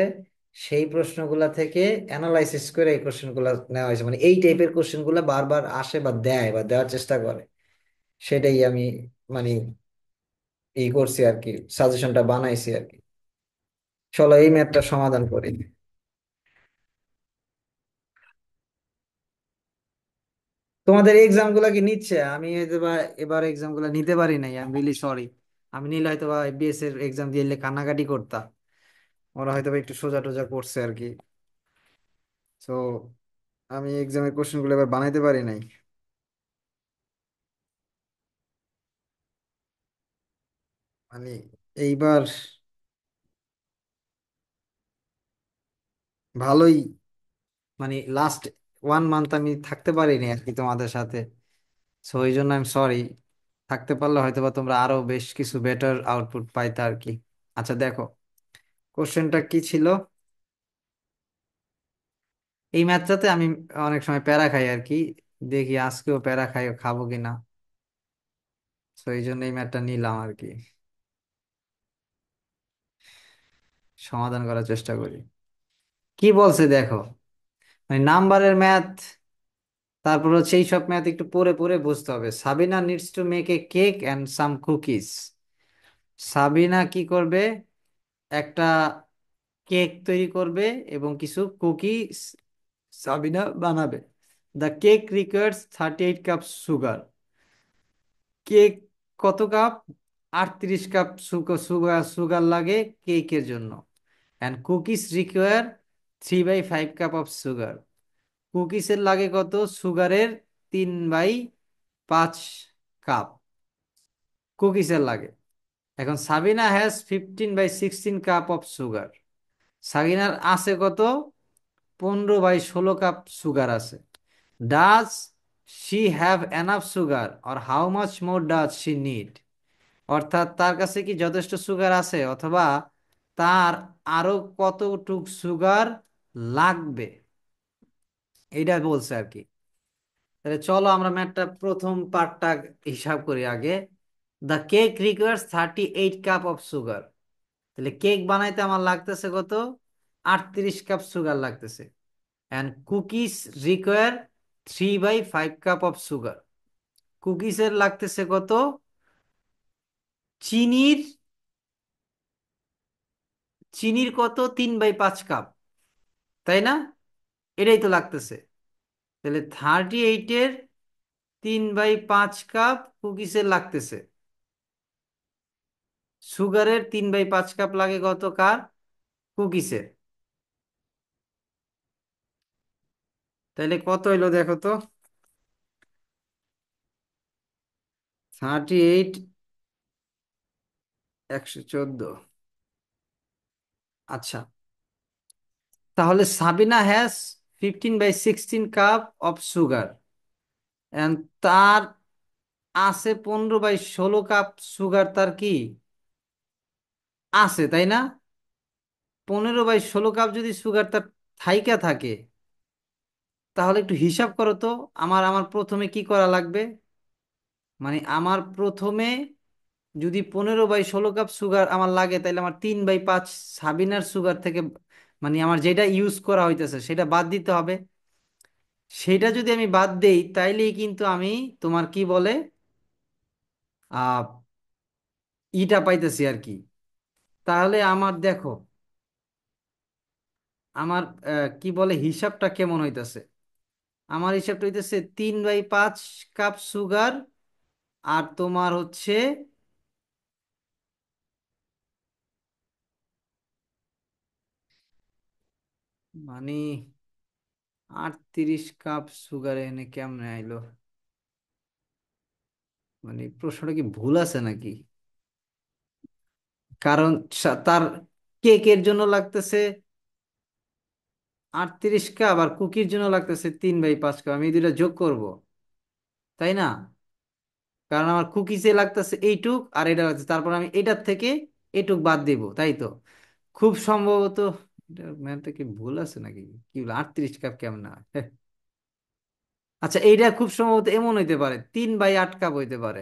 Speaker 1: সেই প্রশ্নগুলা থেকে অ্যানালাইসিস করে এই কোশ্চেনগুলো নেওয়া হয়েছে। মানে এই টাইপের কোশ্চেনগুলো বারবার আসে বা দেয় বা দেওয়ার চেষ্টা করে, সেটাই আমি মানে এই করছি আর কি, সাজেশনটা বানাইছি আর কি। চলো এই ম্যাথটা সমাধান করি। তোমাদের এক্সাম গুলা কি নিচ্ছে? আমি হয়তো বা এবার এক্সাম গুলা নিতে পারি নাই, আমি রিয়েলি সরি। আমি নিলে হয়তো বা বিএস এর এক্সাম দিয়ে এলে কান্নাকাটি করতাম। ওরা হয়তো বা একটু সোজা টোজা করছে আর কি। তো আমি এক্সামের কোশ্চেন গুলো এবার বানাইতে পারি নাই। মানে এইবার ভালোই, মানে লাস্ট 1 মান্থ আমি থাকতে পারিনি আর কি তোমাদের সাথে। সো এই জন্য আমি সরি। থাকতে পারলে হয়তো বা তোমরা আরো বেশ কিছু বেটার আউটপুট পাইতে আর কি। আচ্ছা দেখো, কোশ্চেনটা কি ছিল। এই ম্যাথটাতে আমি অনেক সময় প্যারা খাই আর কি, দেখি আজকেও প্যারা খাই, খাবো কিনা। তো এই জন্য এই ম্যাথটা নিলাম আর কি, সমাধান করার চেষ্টা করি। কি বলছে দেখো, মানে নাম্বারের ম্যাথ, তারপর হচ্ছে এই সব ম্যাথ একটু পড়ে পড়ে বুঝতে হবে। Sabina needs to make a cake and some cookies. Sabina কি করবে? একটা কেক তৈরি করবে এবং কিছু কুকিজ সাবিনা বানাবে। The cake requires 38 cup sugar. Cake কত কাপ? 38 কাপ সুগার সুগার লাগে কেকের জন্য। And cookies require 3/5 cup of sugar. কুকিজের লাগে কত? সুগারের 3/5 কাপ কুকিজের লাগে। এখন Sabina has 15/16 cup of sugar. সাবিনার আছে কত? 15/16 কাপ সুগার আছে। Does she have enough sugar or how much more does she need? অর্থাৎ তার কাছে কি যথেষ্ট সুগার আছে, অথবা তার আরো কতটুক সুগার লাগবে, এইটা বলছে আর কি। তাহলে চলো আমরা ম্যাথটা প্রথম পার্টটা হিসাব করি আগে। The cake requires 38 cup of sugar. তাহলে কেক বানাইতে আমার লাগতেছে কত? 38 কাপ সুগার লাগতেছে। And cookies require 3/5 cup of sugar. কুকিজের লাগতেছে কত? চিনির চিনির কত, 3/5 কাপ, তাই না? এটাই তো লাগতেছে। তাহলে 38-এর 3/5 কাপ কুকিজের লাগতেছে। সুগারের 3/5 কাপ লাগে কত কার, কুকিজের। তাহলে কত হইলো দেখো তো, 38, 114। আচ্ছা, তাহলে Sabina has 15/16 cup of sugar, and তার আছে 15/16 কাপ সুগার, তার কি আছে, তাই না? 15/16 কাপ যদি সুগার তার থাইকা থাকে, তাহলে একটু হিসাব করো তো। আমার আমার প্রথমে কি করা লাগবে? মানে আমার প্রথমে যদি 15/16 কাপ সুগার আমার লাগে, তাহলে আমার 3/5 সাবিনার সুগার থেকে, মানে আমার যেটা ইউজ করা হইতেছে সেটা বাদ দিতে হবে। সেটা যদি আমি বাদ দেই, তাইলেই কিন্তু আমি তোমার কি বলে আহ ইটা পাইতেছি আর কি। তাহলে আমার দেখো, আমার কি বলে হিসাবটা কেমন হইতেছে। আমার হিসাবটা হইতেছে 3/5 কাপ সুগার, আর তোমার হচ্ছে মানে 38 কাপ সুগার এনে কেমনে আইলো? মানে প্রশ্নটা কি ভুল আছে নাকি? কারণ তার কেকের জন্য লাগতেছে 38 কাপ, আর কুকির জন্য লাগতেছে 3/5 কাপ, আমি এই দুইটা যোগ করব, তাই না? কারণ আমার কুকিজে লাগতেছে এইটুক, আর এটা লাগছে, তারপর আমি এটার থেকে এটুক বাদ দিব, তাই তো? খুব সম্ভবত এটা ম্যাথটা কি ভুল আছে নাকি? কি বলে 38 কাপ কেমন হয়? আচ্ছা, এইটা খুব সম্ভবত এমন হইতে পারে, 3/8 কাপ হইতে পারে।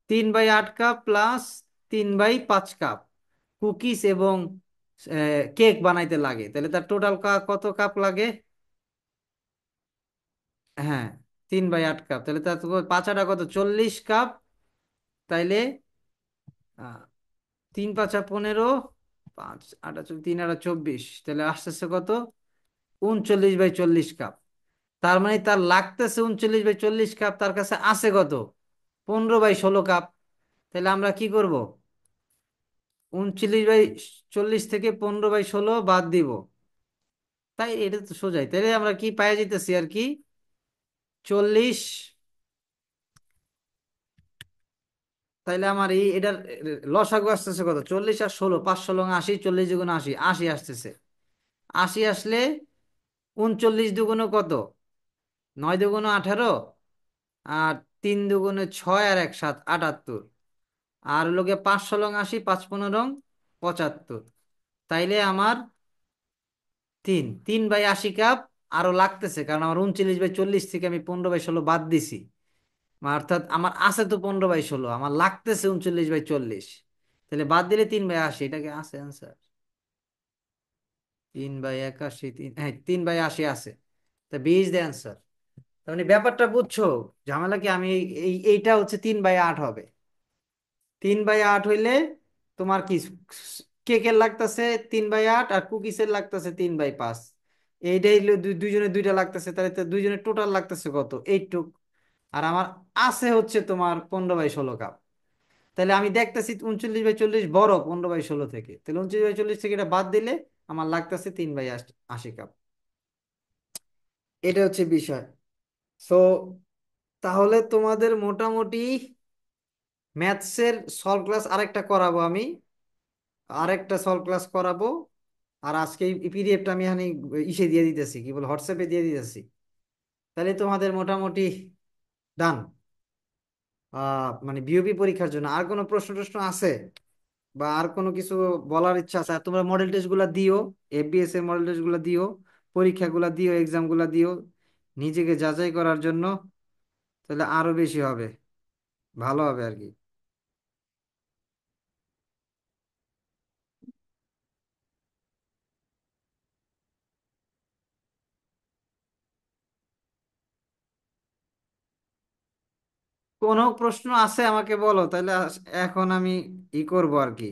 Speaker 1: 3/8 কাপ প্লাস 3/5 কাপ কুকিজ এবং কেক বানাইতে লাগে, তাহলে তার টোটাল কত কাপ লাগে? হ্যাঁ, 3/8 কাপ, তাহলে তার তো পাঁচাটা কত, 40 কাপ। তাইলে 3 × 5 = 15, 5 × 8 = 24, তাহলে আস্তে আস্তে কত, 39/40 কাপ। তার মানে তার লাগতেছে 39/40 কাপ, তার কাছে আছে কত, 15/16 কাপ। তাহলে আমরা কি করব, 39/40 থেকে 15/16 বাদ দিব। তাই এটা তো সোজাই, তাহলে আমরা কি পাই যেতেছি আর কি, 40। তাইলে আমার এটার লসাগু আসতেছে কত, 40 আর 16, 5 × 16 = 80, 40 × 2 = 80, 80 আসতেছে। 80 আসলে 39 কত, 9 × 2 = 18, আর 3 × 2 = 6, আর 1 × 7 = 78, আর লোকে 5 × 16 = 80, 5 × 15 = 75। তাইলে আমার 3/80 কাপ আরো লাগতেছে, কারণ আমার 39/40 থেকে আমি 15/16 বাদ দিছি। অর্থাৎ আমার আছে তো 15/16, আমার লাগতেছে 39/40, তাহলে বাদ দিলে 3/80, এটাকে আছে অ্যান্সার। 3/81, হ্যাঁ 3/80 আছে। তা বি ইজ দ্য অ্যান্সার। তার মানে ব্যাপারটা বুঝছো, ঝামেলা কি, আমি এইটা হচ্ছে 3/8 হবে। 3/8 হইলে তোমার কি, কেকের লাগতেছে 3/8, আর কুকিজের লাগতেছে 3/5। এইটাই হইলো দুইজনের দুইটা লাগতেছে, তাহলে তো দুইজনের টোটাল লাগতেছে কত, এইটুক। আর আমার আছে হচ্ছে তোমার 15/16 কাপ। তাহলে আমি দেখতেছি 39/40 বড় 15/16 থেকে, তাহলে 39/40 থেকে এটা বাদ দিলে আমার লাগতেছে 3/80 কাপ। এটা হচ্ছে বিষয়। সো তাহলে তোমাদের মোটামুটি ম্যাথসের সলভ ক্লাস আরেকটা করাবো আমি, আরেকটা সলভ ক্লাস করাবো। আর আজকে এই পিডিএফটা আমি এখানে ইসে দিয়ে দিতেছি, কি বল, হোয়াটসঅ্যাপে দিয়ে দিতেছি। তাহলে তোমাদের মোটামুটি ডান, মানে বিওপি পরীক্ষার জন্য। আর কোনো প্রশ্ন টশ্ন আছে, বা আর কোনো কিছু বলার ইচ্ছা আছে? আর তোমরা মডেল টেস্ট গুলা দিও, এফবিএস এর মডেল টেস্ট গুলা দিও, পরীক্ষাগুলা দিও, এক্সাম গুলা দিও, নিজেকে যাচাই করার জন্য। তাহলে আরো বেশি হবে, ভালো হবে আর কি। কোনো প্রশ্ন আছে আমাকে বলো, তাহলে এখন আমি ই করবো আর কি,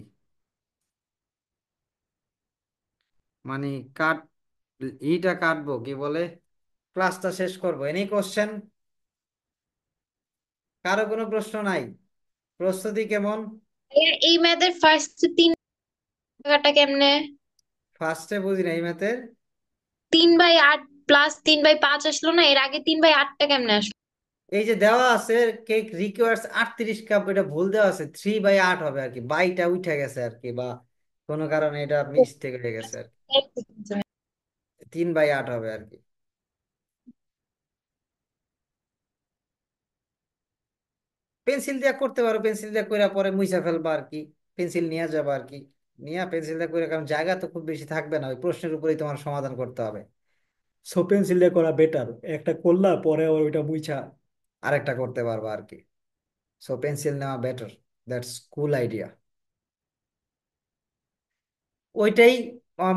Speaker 1: মানে কাট ইটা কাটবো কি বলে, ক্লাসটা শেষ করবো। Any question? কারো কোনো প্রশ্ন নাই? প্রস্তুতি কেমন?
Speaker 2: এই ম্যাথের ফার্স্ট তিন টাকাটা কেমনে?
Speaker 1: ফার্স্টে বুঝি না এই ম্যাথের।
Speaker 2: 3/8 প্লাস 3/5 আসলো না, এর আগে 3/8টা কেমনে আসলো?
Speaker 1: এই যে দেওয়া আছে, কেক রিকোয়ার্স 38 কাপ, এটা ভুল দেওয়া আছে, 3/8 হবে আর কি, বাইটা উঠে গেছে আর কি, বা কোনো কারণে এটা মিস্টেক হয়ে গেছে আর কি। 3/8 হবে আর কি। পেন্সিল দিয়ে করতে পারো, পেন্সিল দিয়ে করে পরে মুইছা ফেলবা আর কি, পেন্সিল নিয়ে যাবা আর কি, নিয়ে পেন্সিল দিয়ে করে, কারণ জায়গা তো খুব বেশি থাকবে না, ওই প্রশ্নের উপরেই তোমার সমাধান করতে হবে। সো পেন্সিল দিয়ে করা বেটার, একটা করলা পরে আবার ওইটা মুইছা আরেকটা করতে পারবা আর কি। সো পেন্সিল নেওয়া বেটার, দ্যাটস কুল আইডিয়া। ওইটাই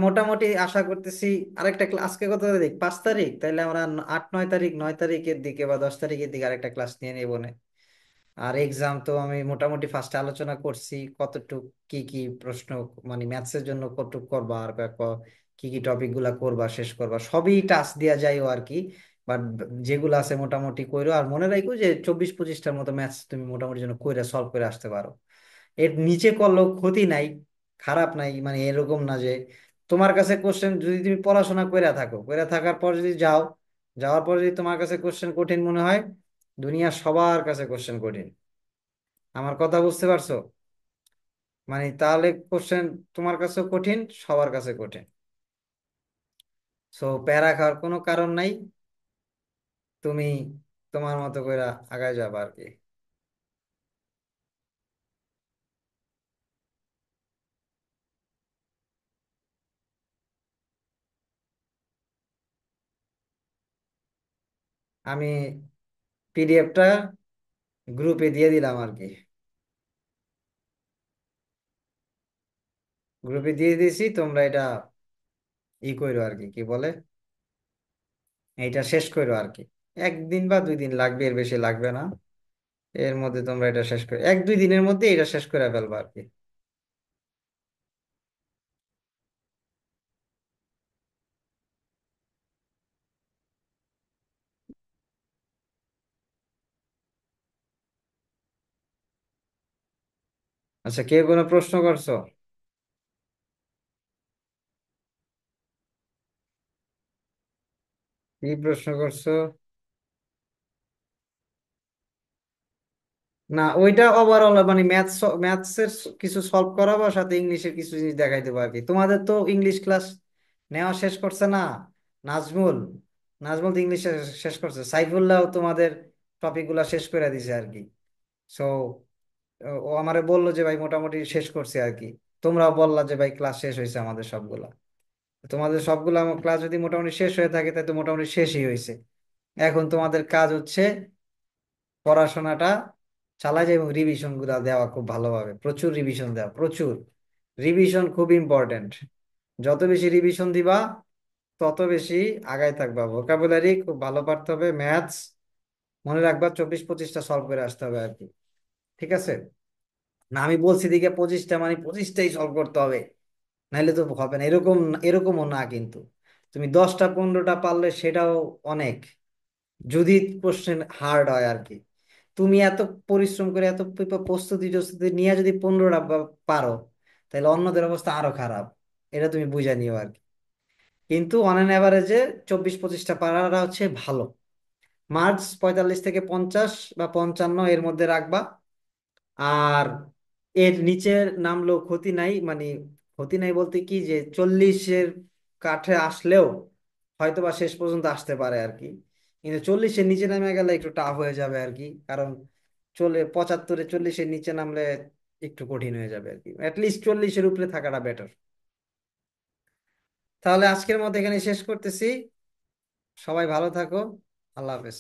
Speaker 1: মোটামুটি আশা করতেছি। আরেকটা আজকে কত তারিখ? 5 তারিখ, তাইলে আমরা 8 9 তারিখ, 9 তারিখের দিকে বা 10 তারিখের দিকে আরেকটা ক্লাস নিয়ে নেবো নে। আর এক্সাম তো আমি মোটামুটি ফার্স্টে আলোচনা করছি কতটুক, কি কি প্রশ্ন, মানে ম্যাথসের জন্য কতটুক করবা, আর কি কি টপিক গুলা করবা, শেষ করবা, সবই টাস্ক দেওয়া যায় আর কি। বাট যেগুলো আছে মোটামুটি কইরো, আর মনে রাখো যে 24 25টার মতো ম্যাথস তুমি মোটামুটি যেন কইরা সলভ করে আসতে পারো। এর নিচে করলেও ক্ষতি নাই, খারাপ নাই, মানে এরকম না যে তোমার কাছে কোশ্চেন, যদি তুমি পড়াশোনা কইরা থাকো, কইরা থাকার পর যদি যাও, যাওয়ার পর যদি তোমার কাছে কোশ্চেন কঠিন মনে হয়, দুনিয়া সবার কাছে কোশ্চেন কঠিন। আমার কথা বুঝতে পারছো? মানে তাহলে কোশ্চেন তোমার কাছেও কঠিন, সবার কাছে কঠিন। সো প্যারা খাওয়ার কোনো কারণ নাই, তুমি তোমার মতো করে আগায় যাবা আর কি। আমি পিডিএফটা গ্রুপে দিয়ে দিলাম আর কি, গ্রুপে দিয়ে দিয়েছি, তোমরা এটা ই করো আর কি, কি বলে, এইটা শেষ করো আর কি। 1 দিন বা 2 দিন লাগবে, এর বেশি লাগবে না। এর মধ্যে তোমরা এটা শেষ করে, 1 2 দিনের মধ্যে এটা শেষ করে ফেলবা আর কি। আচ্ছা, কেউ কোনো প্রশ্ন করছো? কি প্রশ্ন করছো? না, ওইটা ওভারঅল মানে ম্যাথসের কিছু সলভ করাবো, আর সাথে ইংলিশের কিছু জিনিস দেখাই দেবো আর কি। তোমাদের তো ইংলিশ ক্লাস নেওয়া শেষ করছে না নাজমুল? নাজমুল তো ইংলিশ শেষ করছে, সাইফুল্লাহ তোমাদের টপিক গুলা শেষ করে দিছে আর কি। সো ও আমারে বললো যে ভাই মোটামুটি শেষ করছে আর কি। তোমরাও বললা যে ভাই ক্লাস শেষ হয়েছে আমাদের সবগুলা। তোমাদের সবগুলা ক্লাস যদি মোটামুটি শেষ হয়ে থাকে, তাই তো মোটামুটি শেষই হয়েছে। এখন তোমাদের কাজ হচ্ছে পড়াশোনাটা চালা যায় এবং রিভিশন গুলা দেওয়া খুব ভালোভাবে, প্রচুর রিভিশন দেওয়া, প্রচুর রিভিশন খুব ইম্পর্টেন্ট। যত বেশি রিভিশন দিবা, তত বেশি আগায় থাকবা। ভোকাবুলারি খুব ভালো পারতে হবে, ম্যাথস মনে রাখবা 24 25টা সলভ করে আসতে হবে আর কি। ঠিক আছে? না আমি বলছি দিকে 25টা মানে 25টাই সলভ করতে হবে, নাইলে তো হবে না। এরকমও না কিন্তু, তুমি 10টা 15টা পারলে সেটাও অনেক, যদি কোশ্চেন হার্ড হয় আর কি। তুমি এত পরিশ্রম করে এত প্রস্তুতি টস্তুতি নিয়ে যদি 15টা পারো, তাহলে অন্যদের অবস্থা আরো খারাপ। এটা তুমি বুঝে নিও আর কি। কিন্তু অন অ্যান অ্যাভারেজে 24 25টা পারাটা হচ্ছে ভালো। মার্কস 45 থেকে 50 বা 55 এর মধ্যে রাখবা। আর এর নিচে নামলেও ক্ষতি নাই, মানে ক্ষতি নাই বলতে কি, যে 40-এর কাঠে আসলেও হয়তো বা শেষ পর্যন্ত আসতে পারে আর কি। কিন্তু 40-এর নিচে নামে গেলে একটু টাফ হয়ে যাবে আর কি, কারণ 75-এ 40-এর নিচে নামলে একটু কঠিন হয়ে যাবে আর কি। অ্যাটলিস্ট 40-এর উপরে থাকাটা বেটার। তাহলে আজকের মতো এখানে শেষ করতেছি। সবাই ভালো থাকো। আল্লাহ হাফেজ।